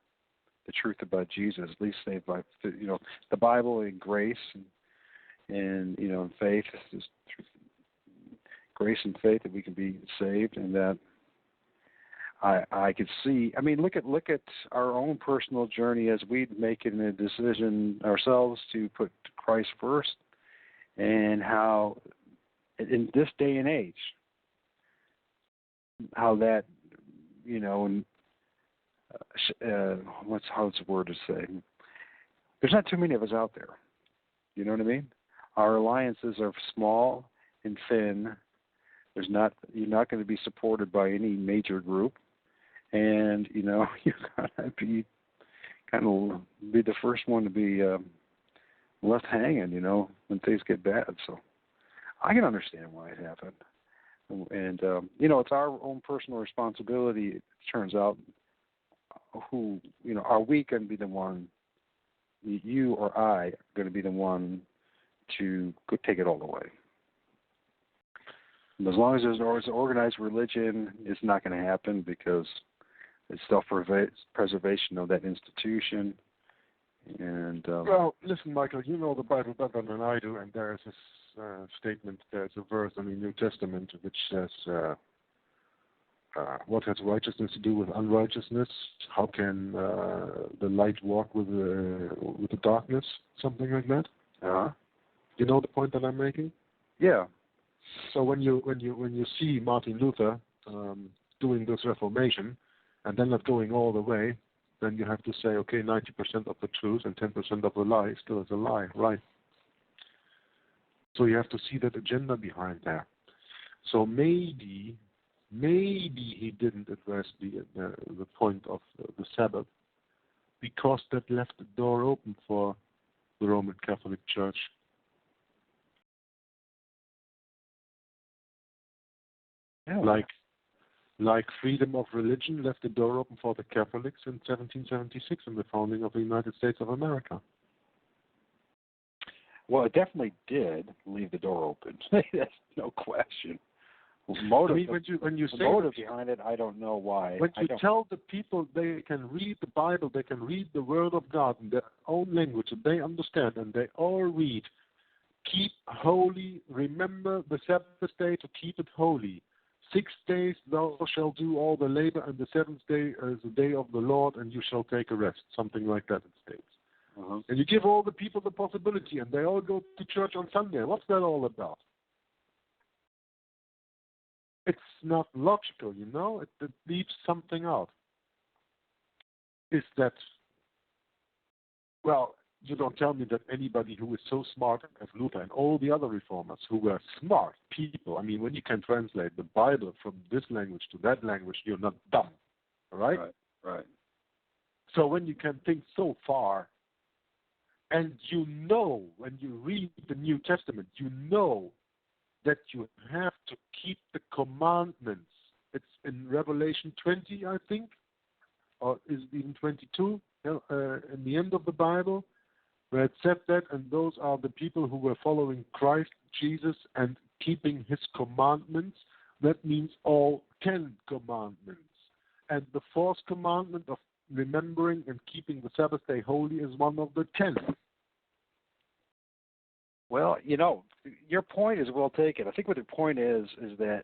the truth about Jesus, at least saved by the Bible and grace and faith, grace and faith that we can be saved, and that I could see. I mean, look at our own personal journey as we making a decision ourselves to put Christ first, and how in this day and age, how that, and how's the word to say? There's not too many of us out there. You know what I mean? Our alliances are small and thin. You're not going to be supported by any major group, and you gotta be the first one to be left hanging. When things get bad. So I can understand why it happened, and it's our own personal responsibility. It turns out, are we going to be the one? You or I are going to be the one to take it all the way. And as long as there's organized religion, it's not going to happen, because it's self-preservation of that institution. And well, listen, Michael, you know the Bible better than I do, and there's this statement, there's a verse in the New Testament which says, what has righteousness to do with unrighteousness? How can the light walk with the darkness? Something like that. You know the point that I'm making? Yeah. So when you see Martin Luther doing this Reformation, and then not going all the way, then you have to say, okay, 90% of the truth and 10% of the lie still is a lie, right? So you have to see that agenda behind that. So maybe he didn't address the point of the Sabbath, because that left the door open for the Roman Catholic Church. Yeah. Like freedom of religion left the door open for the Catholics in 1776 in the founding of the United States of America. Well, it definitely did leave the door open. That's no question. Motive, when you say the motive behind it, I don't know why. When you tell the people they can read the Bible, they can read the Word of God in their own language that they understand, and they all read, keep holy, remember the Sabbath day to keep it holy. 6 days thou shalt do all the labor, and the seventh day is the day of the Lord, and you shall take a rest. Something like that it states. Uh-huh. And you give all the people the possibility, and they all go to church on Sunday. What's that all about? It's not logical, it leaves something out. Is that, well, you don't tell me that anybody who is so smart as Luther and all the other reformers who were smart people, I mean, when you can translate the Bible from this language to that language, you're not dumb, all right? Right. So when you can think so far, and when you read the New Testament, that you have to keep the commandments. It's in Revelation 20, I think, or is it even 22, in the end of the Bible, where it said that, and those are the people who were following Christ Jesus and keeping his commandments. That means all 10 commandments. And the fourth commandment of remembering and keeping the Sabbath day holy is one of the 10. Well, your point is well taken. I think what the point is that,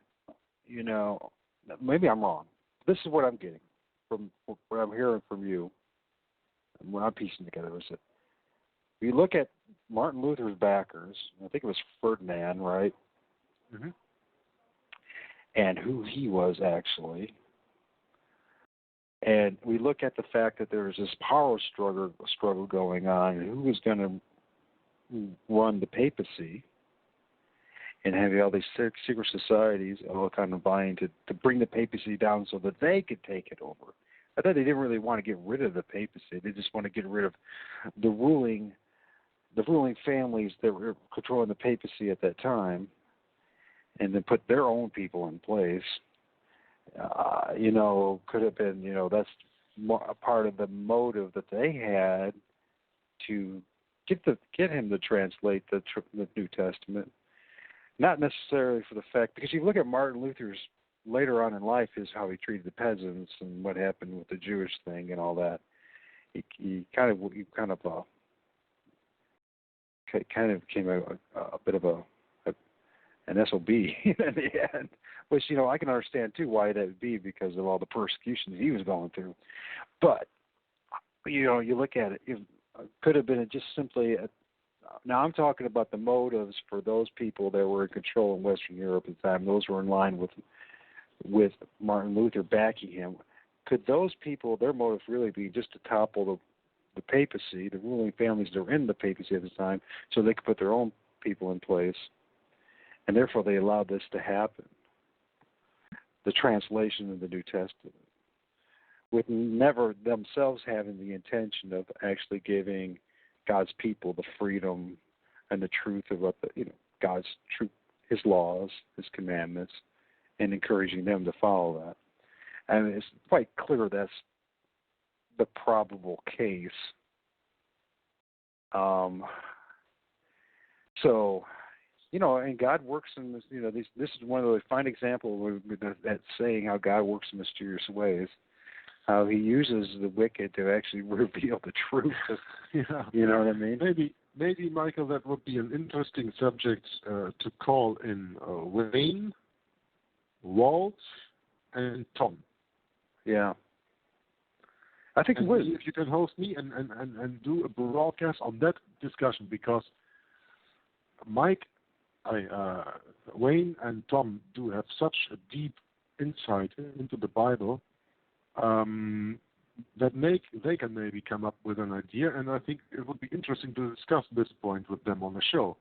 maybe I'm wrong. This is what I'm getting from what I'm hearing from you, and what I'm piecing together is that you look at Martin Luther's backers, I think it was Ferdinand, right? Mm-hmm. And who he was actually. And we look at the fact that there was this power struggle going on, and who was going to run the papacy, and having all these secret societies all kind of vying to bring the papacy down so that they could take it over. I thought they didn't really want to get rid of the papacy. They just want to get rid of the ruling families that were controlling the papacy at that time, and then put their own people in place. Could have been, that's a part of the motive that they had to get him to translate the New Testament. Not necessarily for the fact, because you look at Martin Luther's later on in life, is how he treated the peasants and what happened with the Jewish thing and all that. He kind of became a bit of an SOB in the end. Which, you know, I can understand, too, why that would be because of all the persecutions he was going through. But, you know, you look at it, it could have been just simply now I'm talking about the motives for those people that were in control in Western Europe at the time. Those were in line with Martin Luther backing him. Could those people, their motive really be just to topple the papacy, the ruling families that were in the papacy at the time, so they could put their own people in place? And therefore they allowed this to happen, the translation of the New Testament, with never themselves having the intention of actually giving God's people the freedom and the truth of what God's truth, His laws, His commandments, and encouraging them to follow that. And it's quite clear that's the probable case. So, you know, and God works in this. You know, this is one of the fine examples of that saying how God works in mysterious ways. How He uses the wicked to actually reveal the truth. Yeah. You know what I mean? Maybe, Michael, that would be an interesting subject to call in Wayne, Walt, and Tom. Yeah. I think if you can host me and do a broadcast on that discussion, because Wayne and Tom do have such a deep insight into the Bible that they can maybe come up with an idea, and I think it would be interesting to discuss this point with them on the show.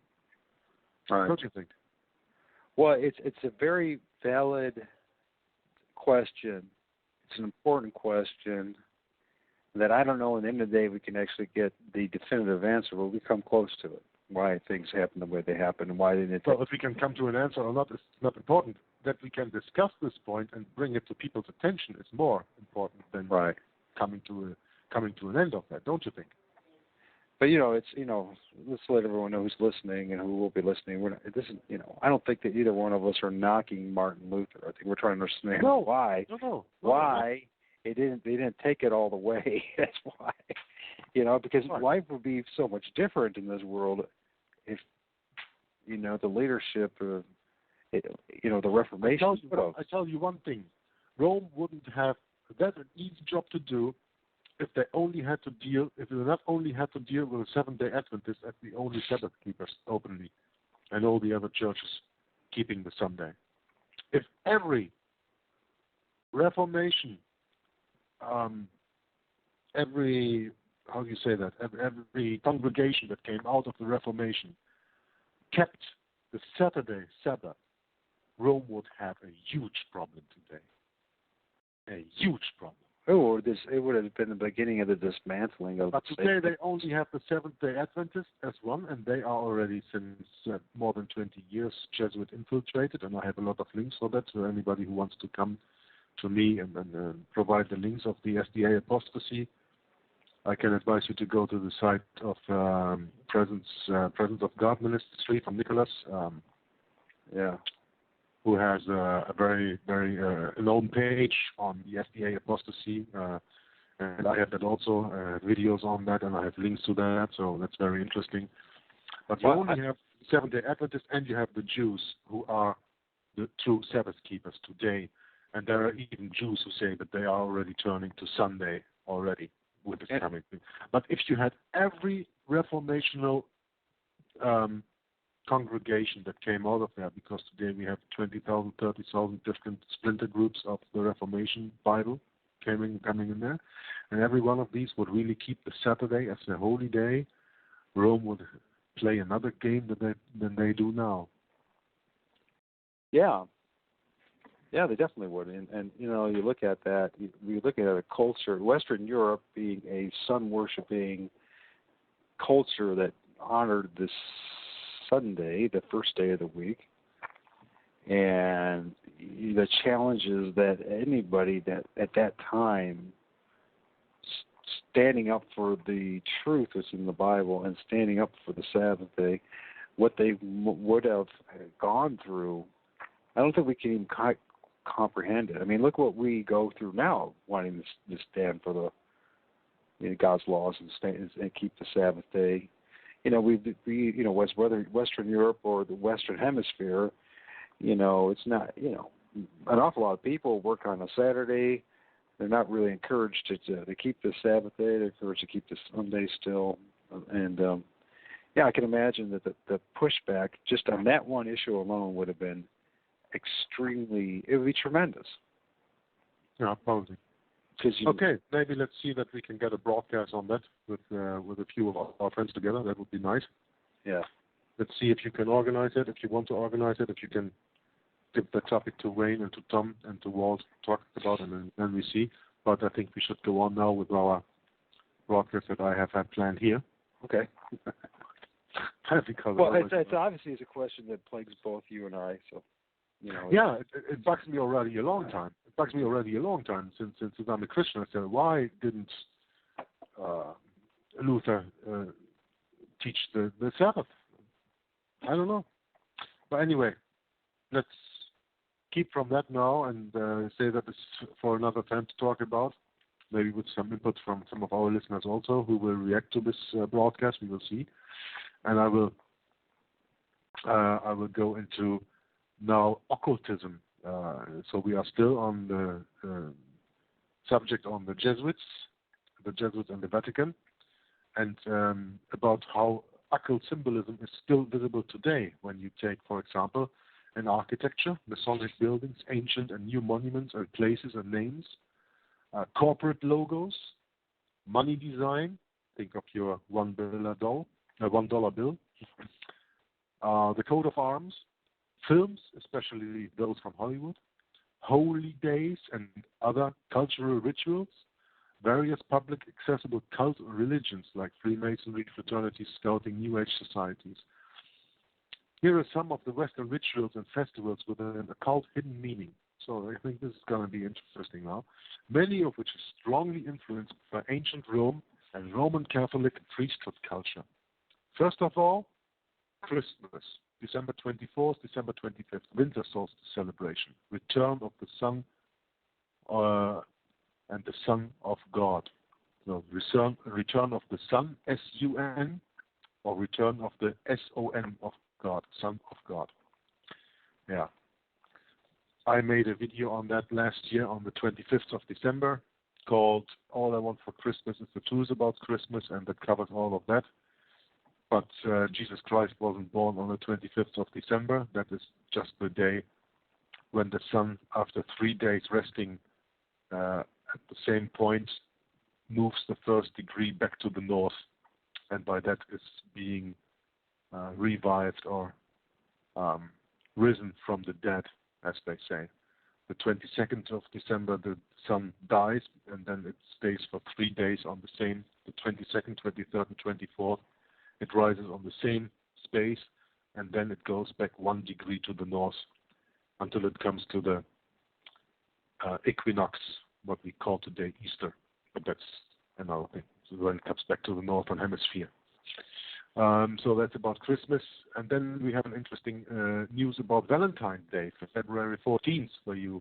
Right. Don't you think? Well, it's a very valid question. It's an important question that I don't know. At the end of the day, we can actually get the definitive answer, but we come close to it. Why things happen the way they happen, and why they didn't. Well, if we can come to an answer or not is not important. That we can discuss this point and bring it to people's attention is more important than coming to an end of that, don't you think? But let's let everyone know who's listening and who will be listening. I don't think that either one of us are knocking Martin Luther. I think we're trying to understand why. Why they didn't take it all the way. That's why. Because life would be so much different in this world if the leadership of the Reformation. I tell you one thing. Rome wouldn't have. That's an easy job to do if they not only had to deal with the Seventh-day Adventists as the only Sabbath keepers openly, and all the other churches keeping the Sunday. If every Reformation, every congregation that came out of the Reformation kept the Saturday Sabbath, Rome would have a huge problem today. A huge problem. Oh, it would have been the beginning of the dismantling of. But today they only have the Seventh-day Adventists as one, and they are already since more than 20 years Jesuit infiltrated, and I have a lot of links for that. So anybody who wants to come to me and provide the links of the SDA apostasy, I can advise you to go to the site of Presence of God Ministry from Nicholas. Who has a very, very known page on the SDA apostasy, and I have that also, videos on that, and I have links to that, so that's very interesting. But you only have Seventh-day Adventists, and you have the Jews, who are the true Sabbath keepers today, and there are even Jews who say that they are already turning to Sunday already with this coming thing. But if you had every reformational congregation that came out of there, because today we have 20,000, 30,000 different splinter groups of the Reformation Bible coming in there, and every one of these would really keep the Saturday as a holy day, Rome would play another game than they do now. Yeah, they definitely would. And you look at that, you look at a culture, Western Europe being a sun-worshipping culture that honored this Sunday, the first day of the week, and the challenges that anybody that at that time standing up for the truth that's in the Bible and standing up for the Sabbath day, what they would have gone through, I don't think we can even comprehend it. I mean, look what we go through now, wanting to stand for God's laws and keep the Sabbath day. Western Europe or the Western Hemisphere, it's not, an awful lot of people work on a Saturday. They're not really encouraged to keep the Sabbath day. They're encouraged to keep the Sunday still. And, I can imagine that the pushback just on that one issue alone would have been it would be tremendous. Yeah, probably. Okay, maybe let's see that we can get a broadcast on that with a few of our friends together. That would be nice. Yeah. Let's see if you can organize it, if you want to organize it, if you can give the topic to Wayne and to Tom and to Walt to talk about, and then we see. But I think we should go on now with our broadcast that I have had planned here. Okay. Because it's obviously a question that plagues both you and I. So, Yeah, it bugs me already a long time. Since I'm a Christian. I said, why didn't Luther teach the Sabbath? I don't know. But anyway, let's keep from that now and say that it's for another time to talk about. Maybe with some input from some of our listeners also who will react to this broadcast. We will see. And I will go into now occultism. So we are still on the subject on the Jesuits and the Vatican, and about how occult symbolism is still visible today when you take, for example, in architecture, Masonic buildings, ancient and new monuments and places and names, corporate logos, money design, think of your $1 bill, the coat of arms, films, especially those from Hollywood, holy days and other cultural rituals, various public accessible cult religions like Freemasonry, fraternities, scouting, New Age societies. Here are some of the Western rituals and festivals with an occult hidden meaning. So I think this is going to be interesting now. Many of which are strongly influenced by ancient Rome and Roman Catholic priesthood culture. First of all, Christmas, December 24th, December 25th, winter solstice celebration, return of the sun and the Son of God. So return of the Sun, S-U-N, or return of the S-O-N of God, Son of God. Yeah. I made a video on that last year on the 25th of December called All I Want for Christmas is the Truth About Christmas, and that covers all of that. But Jesus Christ wasn't born on the 25th of December. That is just the day when the sun, after 3 days resting at the same point, moves the first degree back to the north, and by that is being revived or risen from the dead, as they say. The 22nd of December, the sun dies, and then it stays for 3 days on the same, the 22nd, 23rd, and 24th. It rises on the same space, and then it goes back 1 degree to the north until it comes to the equinox, what we call today Easter. But that's another thing. So when it comes back to the northern hemisphere. So that's about Christmas. And then we have an interesting news about Valentine's Day for February 14th, where you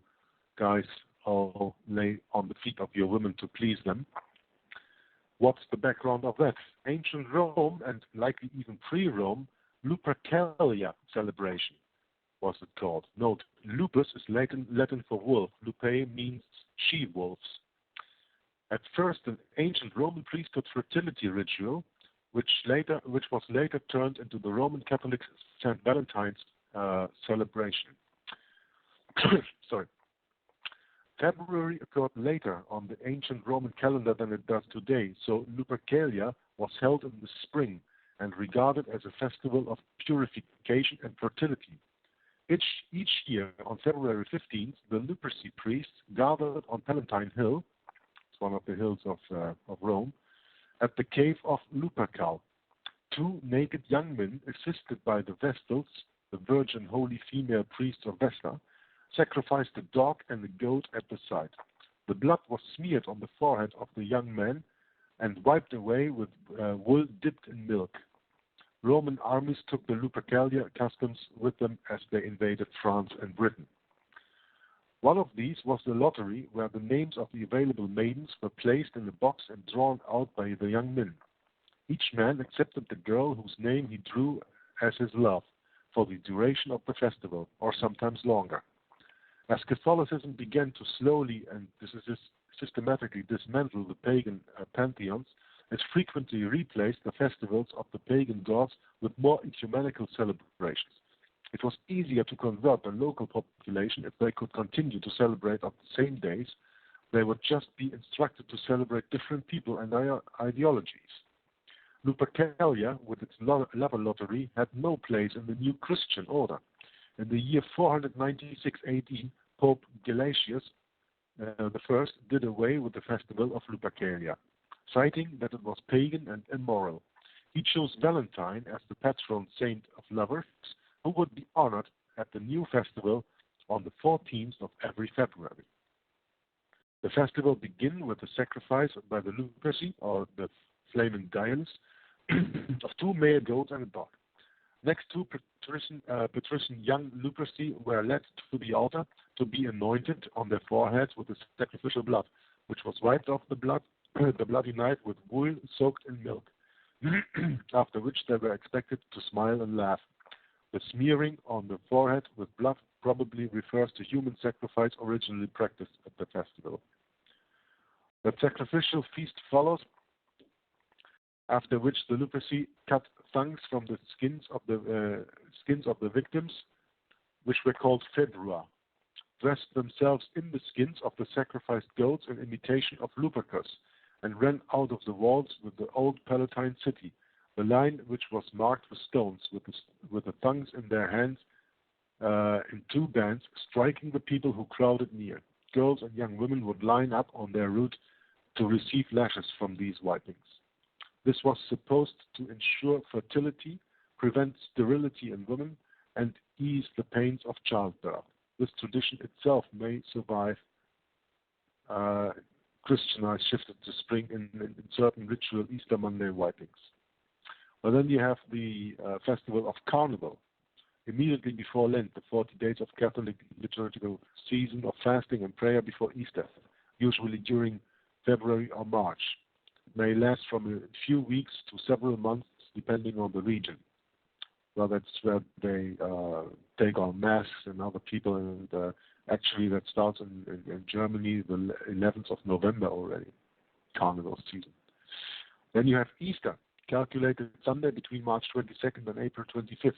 guys all lay on the feet of your women to please them. What's the background of that? Ancient Rome, and likely even pre-Rome, Lupercalia celebration was it called. Note, lupus is Latin for wolf. Lupae means she-wolves. At first, an ancient Roman priesthood fertility ritual, which was later turned into the Roman Catholic St. Valentine's celebration. Sorry. February occurred later on the ancient Roman calendar than it does today, so Lupercalia was held in the spring and regarded as a festival of purification and fertility. Each year, on February 15th, the leprosy priests gathered on Palatine Hill, it's one of the hills of Rome, at the cave of Lupercal. 2 naked young men, assisted by the Vestals, the virgin holy female priests of Vesta, sacrificed a dog and a goat at the site. The blood was smeared on the forehead of the young man and wiped away with wool dipped in milk. Roman armies took the Lupercalia customs with them as they invaded France and Britain. One of these was the lottery, where the names of the available maidens were placed in a box and drawn out by the young men. Each man accepted the girl whose name he drew as his love. for the duration of the festival, or sometimes longer. As Catholicism began to slowly and systematically dismantle the pagan pantheons, it frequently replaced the festivals of the pagan gods with more ecumenical celebrations. It was easier to convert the local population if they could continue to celebrate on the same days. They would just be instructed to celebrate different people and their ideologies. Lupercalia, with its lover lottery, had no place in the new Christian order. In the year 496 AD, Pope Gelasius I did away with the festival of Lupercalia, citing that it was pagan and immoral. He chose Valentine as the patron saint of lovers, who would be honored at the new festival on the 14th of every February. The festival begins with the sacrifice by the Luperci, or the flaming dials, of 2 male goats and a dog. Next, 2 patrician young Luperci were led to the altar to be anointed on their foreheads with the sacrificial blood, which was wiped off the bloody knife with wool soaked in milk, after which they were expected to smile and laugh. The smearing on the forehead with blood probably refers to human sacrifice originally practiced at the festival. The sacrificial feast follows, after which the Luperci cut tongues from the skins of the victims, which were called februa, dressed themselves in the skins of the sacrificed goats in imitation of Lupercus, and ran out of the walls with the old Palatine city, the line which was marked with stones, with the tongues in their hands in 2 bands, striking the people who crowded near. Girls and young women would line up on their route to receive lashes from these wipings. This was supposed to ensure fertility, prevent sterility in women, and ease the pains of childbirth. This tradition itself may survive Christianized, shifted to spring in certain ritual Easter Monday wipings. But then you have the festival of Carnival, immediately before Lent, the 40 days of Catholic liturgical season of fasting and prayer before Easter, usually during February or March. It may last from a few weeks to several months, depending on the region. Well, that's where they take on masks and other people, and actually that starts in Germany the 11th of November already, Carnival season. Then you have Easter, calculated Sunday between March 22nd and April 25th,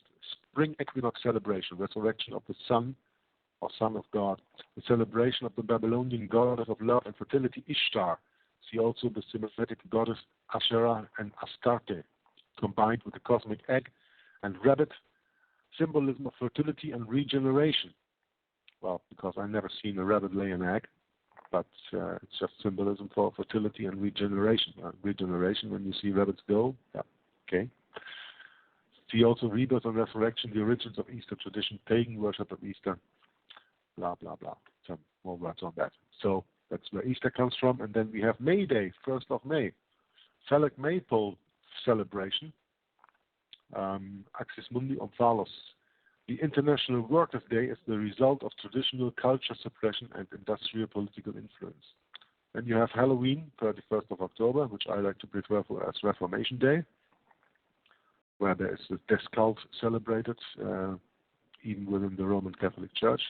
spring equinox celebration, resurrection of the sun, or son of God, the celebration of the Babylonian goddess of love and fertility, Ishtar. See also the Semitic goddess Asherah and Astarte, combined with the cosmic egg and rabbit, symbolism of fertility and regeneration. Well, because I've never seen a rabbit lay an egg, but it's just symbolism for fertility and regeneration. Regeneration, when you see rabbits go, yeah, okay. See also rebirth and resurrection, the origins of Easter tradition, pagan worship of Easter, blah, blah, blah. Some more words on that. So that's where Easter comes from. And then we have May Day, 1st of May, Phallic Maypole celebration, Axis Mundi Omphalos. The International Workers' Day is the result of traditional culture suppression and industrial political influence. Then you have Halloween, 31st of October, which I like to refer to as Reformation Day, where there is the death cult celebrated, even within the Roman Catholic Church.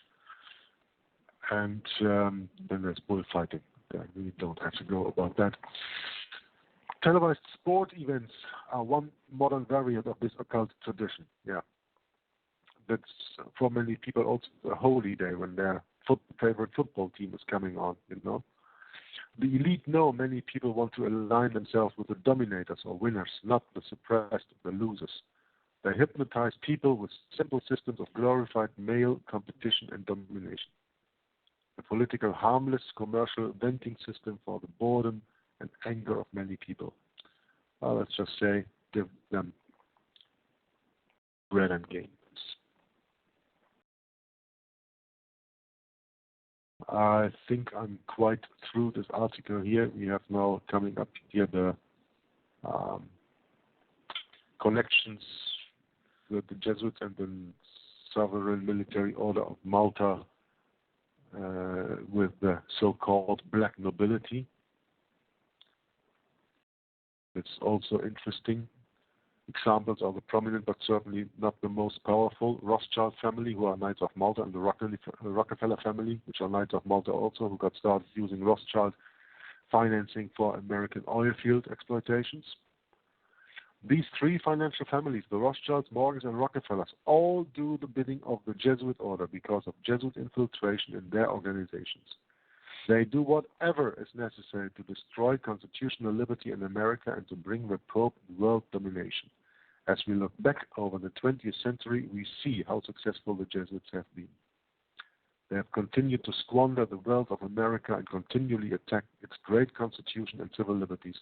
And then there's bullfighting. I really don't have to go about that. Televised sport events are one modern variant of this occult tradition. Yeah. That's for many people also a holy day when their favorite football team is coming on, you know. The elite know many people want to align themselves with the dominators or winners, not the suppressed, the losers. They hypnotize people with simple systems of glorified male competition and domination. A political, harmless, commercial venting system for the boredom and anger of many people. Well, let's just say, give them bread and games. I think I'm quite through this article here. We have now coming up here the connections with the Jesuits and the sovereign military order of Malta with the so-called black nobility. It's also interesting. examples are the prominent but certainly not the most powerful Rothschild family, who are Knights of Malta, and the Rockefeller family, which are Knights of Malta also, who got started using Rothschild financing for American oil field exploitations. These three financial families, the Rothschilds, Morgans, and Rockefellers, all do the bidding of the Jesuit order because of Jesuit infiltration in their organizations. They do whatever is necessary to destroy constitutional liberty in America and to bring the Pope world domination. As we look back over the 20th century, we see how successful the Jesuits have been. They have continued to squander the wealth of America and continually attack its great constitution and civil liberties.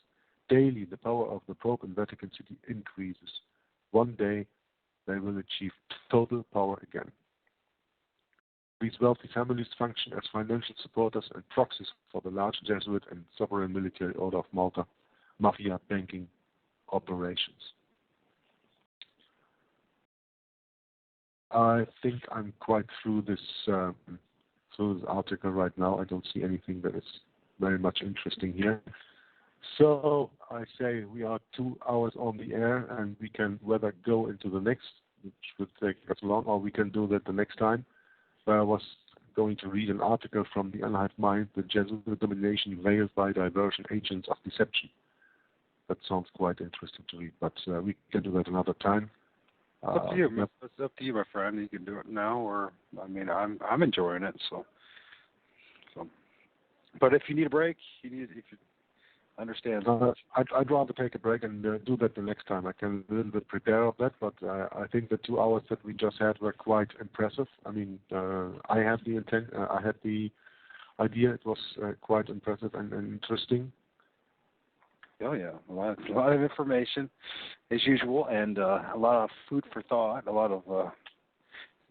Daily, the power of the Pope in Vatican City increases. One day, they will achieve total power again. These wealthy families function as financial supporters and proxies for the large Jesuit and sovereign military order of Malta mafia banking operations. I think I'm quite through this article right now. I don't see anything that is very much interesting here. So I say we are 2 hours on the air, and we can whether go into the next, which would take us long, or we can do that the next time. I was going to read an article from the Unhive Mind, the Jesuit domination veiled by diversion agents of deception. That sounds quite interesting to read, but we can do that another time. It's up to you. It's up to you, my friend. You can do it now, or I'm enjoying it. So. But if you need a break, if you understand. I'd rather take a break and do that the next time. I can a little bit prepare of that, but I think the 2 hours that we just had were quite impressive. I mean, I had the intent. I had the idea. It was quite impressive and interesting. Oh yeah, a lot of information, as usual, and a lot of food for thought. A lot of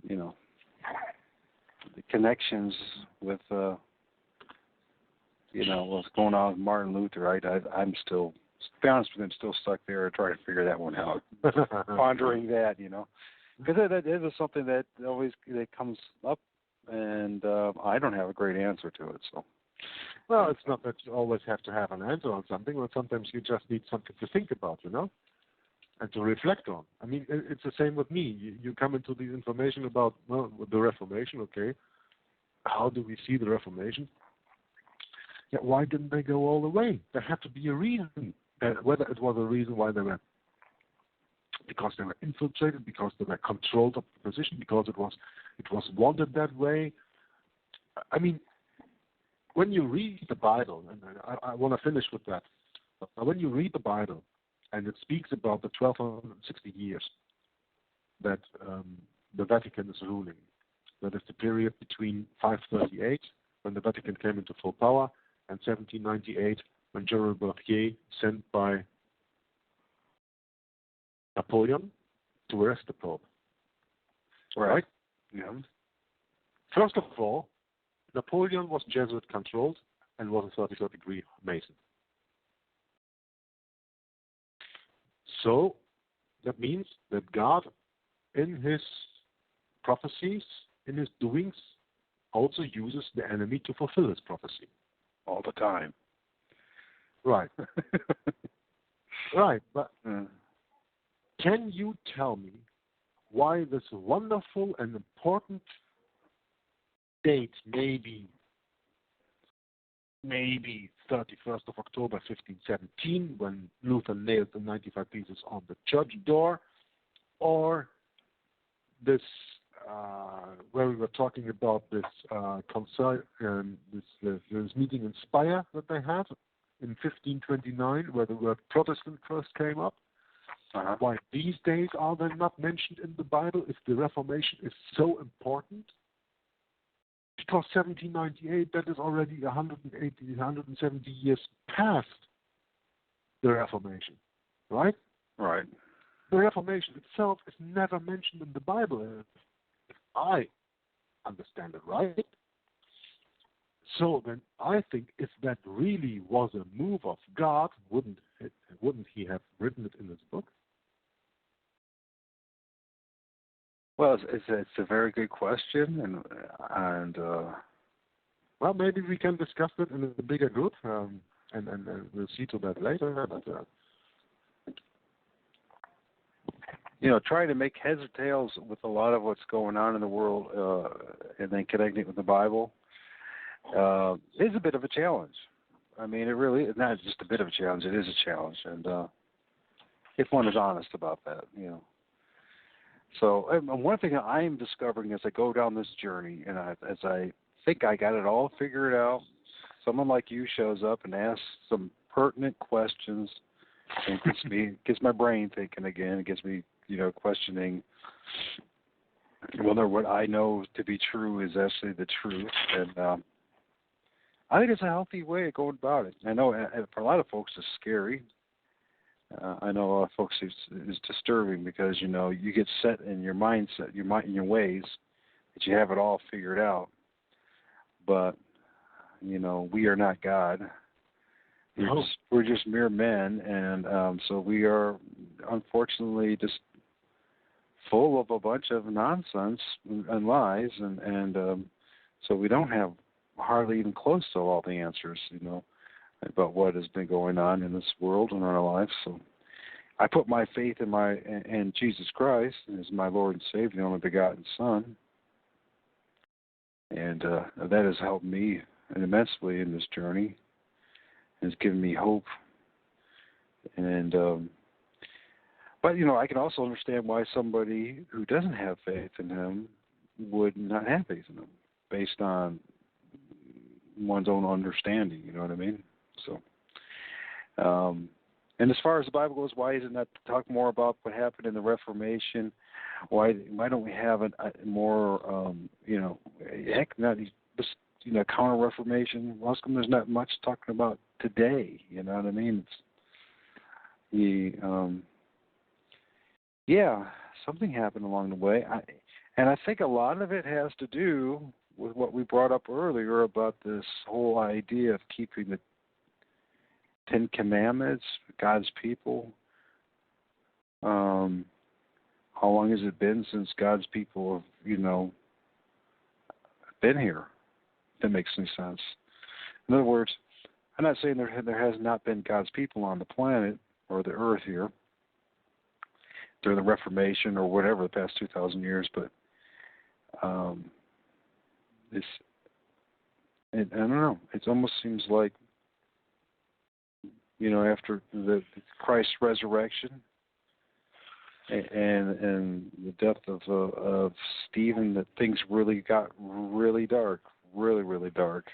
the connections with what's going on with Martin Luther. Right? I'm still, to be honest with you, I'm still stuck there trying to figure that one out, pondering that. Because that is something that always comes up, and I don't have a great answer to it. So. Well, it's not that you always have to have an answer on something, but sometimes you just need something to think about, and to reflect on. I mean, it's the same with me. You come into the information about the Reformation, okay? How do we see the Reformation? Yeah, why didn't they go all the way? There had to be a reason. Whether it was a reason why they were, because they were infiltrated, because they were controlled of the position, because it was wanted that way. I mean, when you read the Bible, and I want to finish with that, when you read the Bible, and it speaks about the 1260 years that the Vatican is ruling, that is the period between 538, when the Vatican came into full power, and 1798, when General Berthier, sent by Napoleon to arrest the Pope. Right? Yeah. First of all, Napoleon was Jesuit-controlled and was a 33rd degree Mason. So that means that God, in his prophecies, in his doings, also uses the enemy to fulfill his prophecy. All the time. Right. Right, but can you tell me why this wonderful and important date, maybe 31st of October 1517, when Luther nailed the 95 Theses on the church door, or this where we were talking about this this meeting in Speyer that they had in 1529, where the word Protestant first came up. Why these days are they not mentioned in the Bible if the Reformation is so important? Because 1798, that is already 170 years past the Reformation, right? Right. The Reformation itself is never mentioned in the Bible, if I understand it right. So then I think if that really was a move of God, wouldn't he have written it in his book? Well, it's a very good question, and well, maybe we can discuss it in a bigger group, and we'll see to that later. But trying to make heads or tails with a lot of what's going on in the world, and then connecting it with the Bible, is a bit of a challenge. I mean, it really is not just a bit of a challenge; it is a challenge, and if one is honest about that, So, and one thing that I am discovering as I go down this journey, and as I think I got it all figured out, someone like you shows up and asks some pertinent questions, and gets my brain thinking again. It gets me, questioning whether what I know to be true is actually the truth. And I think it's a healthy way of going about it. I know for a lot of folks it's scary. I know a lot of folks it's disturbing because you get set in your mindset, in your ways that you have it all figured out. But we are not God. We're just mere men, and so we are unfortunately just full of a bunch of nonsense and lies, and so we don't have hardly even close to all the answers, about what has been going on in this world and in our lives. So I put my faith in Jesus Christ as my Lord and Savior, the only begotten Son, and that has helped me immensely in this journey. It's given me hope, and but I can also understand why somebody who doesn't have faith in Him would not have faith in Him, based on one's own understanding. You know what I mean? So, and as far as the Bible goes, why is it not talk more about what happened in the Reformation? Why don't we have a more not just counter-Reformation? Well, how come there's not much talking about today? You know what I mean? Something happened along the way. And I think a lot of it has to do with what we brought up earlier about this whole idea of keeping the Ten Commandments, God's people. How long has it been since God's people have, been here? That makes any sense. In other words, I'm not saying there has not been God's people on the planet or the earth here during the Reformation or whatever the past 2,000 years, but I don't know. It almost seems like after the Christ's resurrection and the death of Stephen, that things really got really dark, really, really dark.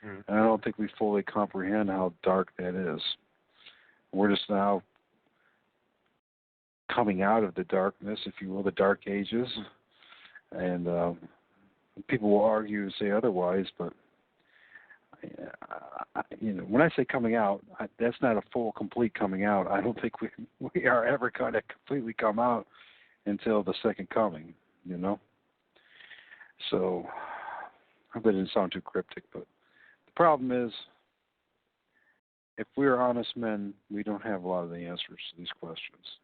And I don't think we fully comprehend how dark that is. We're just now coming out of the darkness, if you will, the dark ages. And people will argue and say otherwise, but when I say coming out, that's not a full, complete coming out. I don't think we are ever going to completely come out until the second coming, So, I hope that didn't sound too cryptic, but the problem is, if we're honest men, we don't have a lot of the answers to these questions.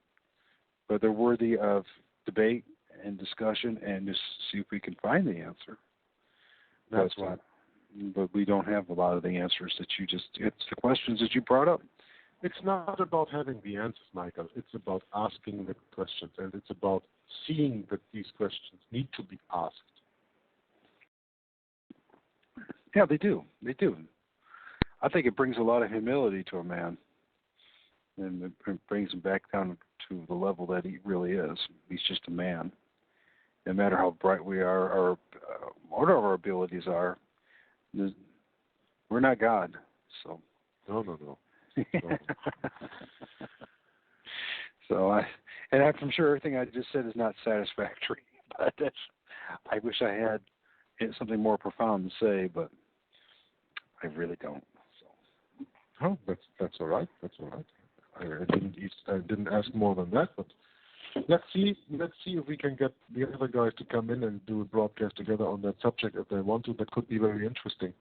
But they're worthy of debate and discussion and just see if we can find the answer. That's why. But we don't have a lot of the answers that it's the questions that you brought up. It's not about having the answers, Michael. It's about asking the questions, and it's about seeing that these questions need to be asked. Yeah, they do. They do. I think it brings a lot of humility to a man, and it brings him back down to the level that he really is. He's just a man. No matter how bright we are or whatever our abilities are, we're not God. So No. So I'm sure everything I just said is not satisfactory. But I wish I had something more profound to say, but I really don't. So. Oh, that's all right. That's all right. I didn't ask more than that, but let's see if we can get the other guys to come in and do a broadcast together on that subject if they want to. That could be very interesting.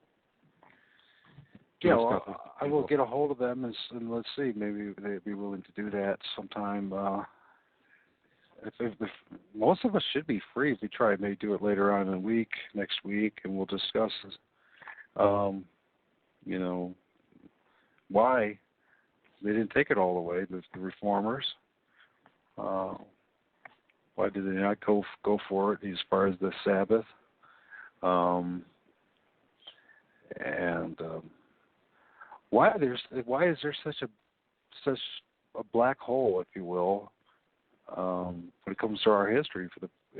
Yeah, well, I will get a hold of them and let's see. Maybe they'd be willing to do that sometime. If most of us should be free if we try, maybe do it later on in the week, next week, and we'll discuss why they didn't take it all the way, the reformers. Why did they not go for it as far as the Sabbath? Why is there such a black hole, if you will, when it comes to our history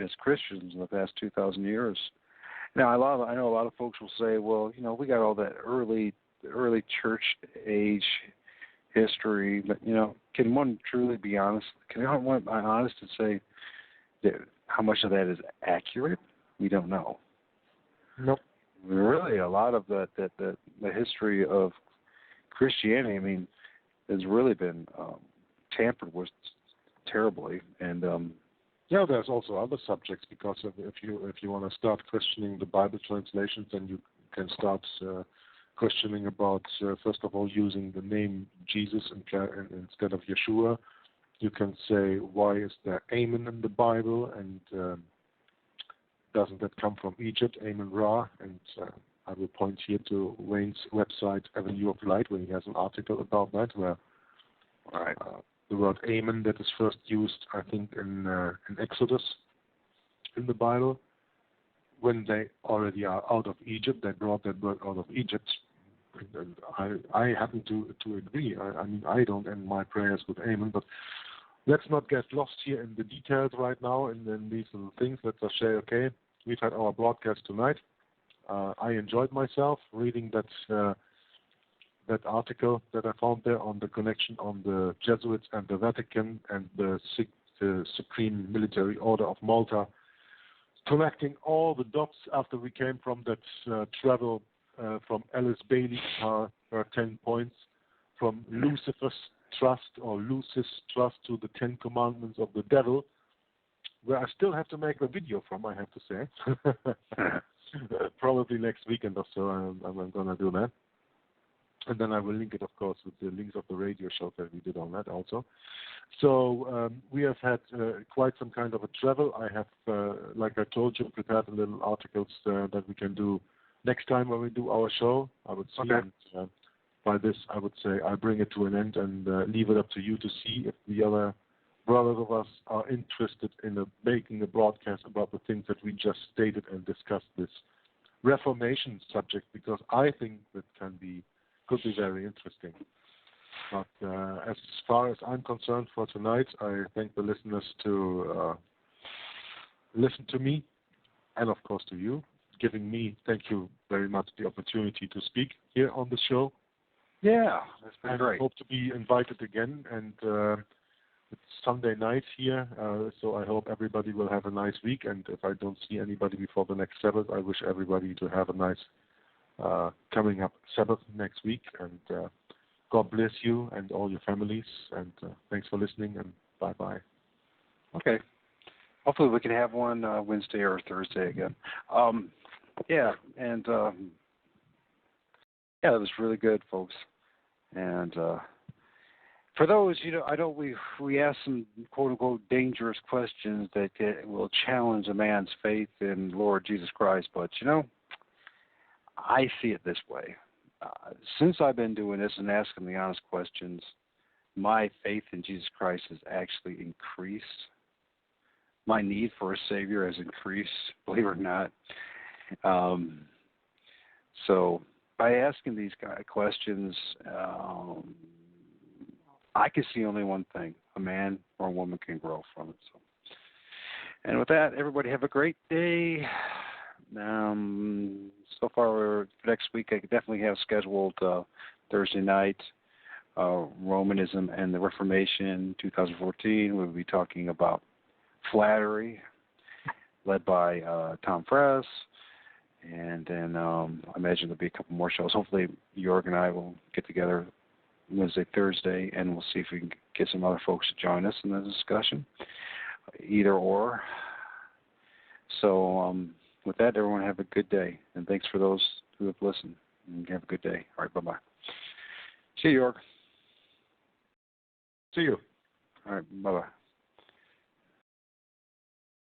as Christians in the past 2,000 years? Now, I know a lot of folks will say, well, we got all that early church age history, but can one truly be honest? Can one be honest and say that how much of that is accurate? We don't know. Nope. Really, a lot of the history of Christianity, has really been tampered with terribly, and there's also other subjects, because if you want to start questioning the Bible translations, then you can start questioning about first of all using the name Jesus instead of Yeshua. You can say, why is there Amen in the Bible, and doesn't that come from Egypt, Amen Ra? And I will point here to Wayne's website, Avenue of Light, where he has an article about that, where the word Amen that is first used, I think, in Exodus in the Bible. When they already are out of Egypt, they brought that word out of Egypt. And I happen to agree. I don't end my prayers with Amen, but let's not get lost here in the details right now and then these little things. Let's just say, okay, we've had our broadcast tonight. I enjoyed myself reading that article that I found there on the connection on the Jesuits and the Vatican and the Supreme Military Order of Malta, connecting all the dots after we came from that travel from Alice Bailey, her 10 points, from Lucifer's trust or Lucis trust to the 10 commandments of the devil, where I still have to make a video from, I have to say. Probably next weekend or so I'm going to do that. And then I will link it, of course, with the links of the radio show that we did on that also. So we have had quite some kind of a travel. I have, like I told you, prepared a little articles that we can do next time when we do our show. I would see. Okay. And, by this, I would say I bring it to an end and leave it up to you to see if the other brothers of us are interested in making a broadcast about the things that we just stated and discussed, this Reformation subject, because I think that could be very interesting. But as far as I'm concerned for tonight, I thank the listeners to listen to me, and of course to you, giving me, thank you very much, the opportunity to speak here on the show. Yeah, that's been great. I hope to be invited again, and it's Sunday night here, so I hope everybody will have a nice week, and if I don't see anybody before the next Sabbath, I wish everybody to have a nice coming up Sabbath next week, and God bless you and all your families, and thanks for listening, and bye-bye. Okay. Hopefully we can have one Wednesday or Thursday again. That was really good, folks. And for those, I know we ask some quote-unquote dangerous questions that will challenge a man's faith in Lord Jesus Christ, but, I see it this way. Since I've been doing this and asking the honest questions, my faith in Jesus Christ has actually increased. My need for a Savior has increased, believe it or not. So by asking these questions, I can see only one thing: a man or a woman can grow from it. So, and with that, everybody have a great day. So far, for next week, I definitely have scheduled Thursday night, Romanism and the Reformation 2014. We'll be talking about flattery, led by Tom Fress. And then I imagine there'll be a couple more shows. Hopefully, Jorg and I will get together Wednesday, Thursday, and we'll see if we can get some other folks to join us in the discussion, either or. So with that, everyone have a good day. And thanks for those who have listened. And have a good day. All right, bye-bye. See you, Jorg. See you. All right, bye-bye.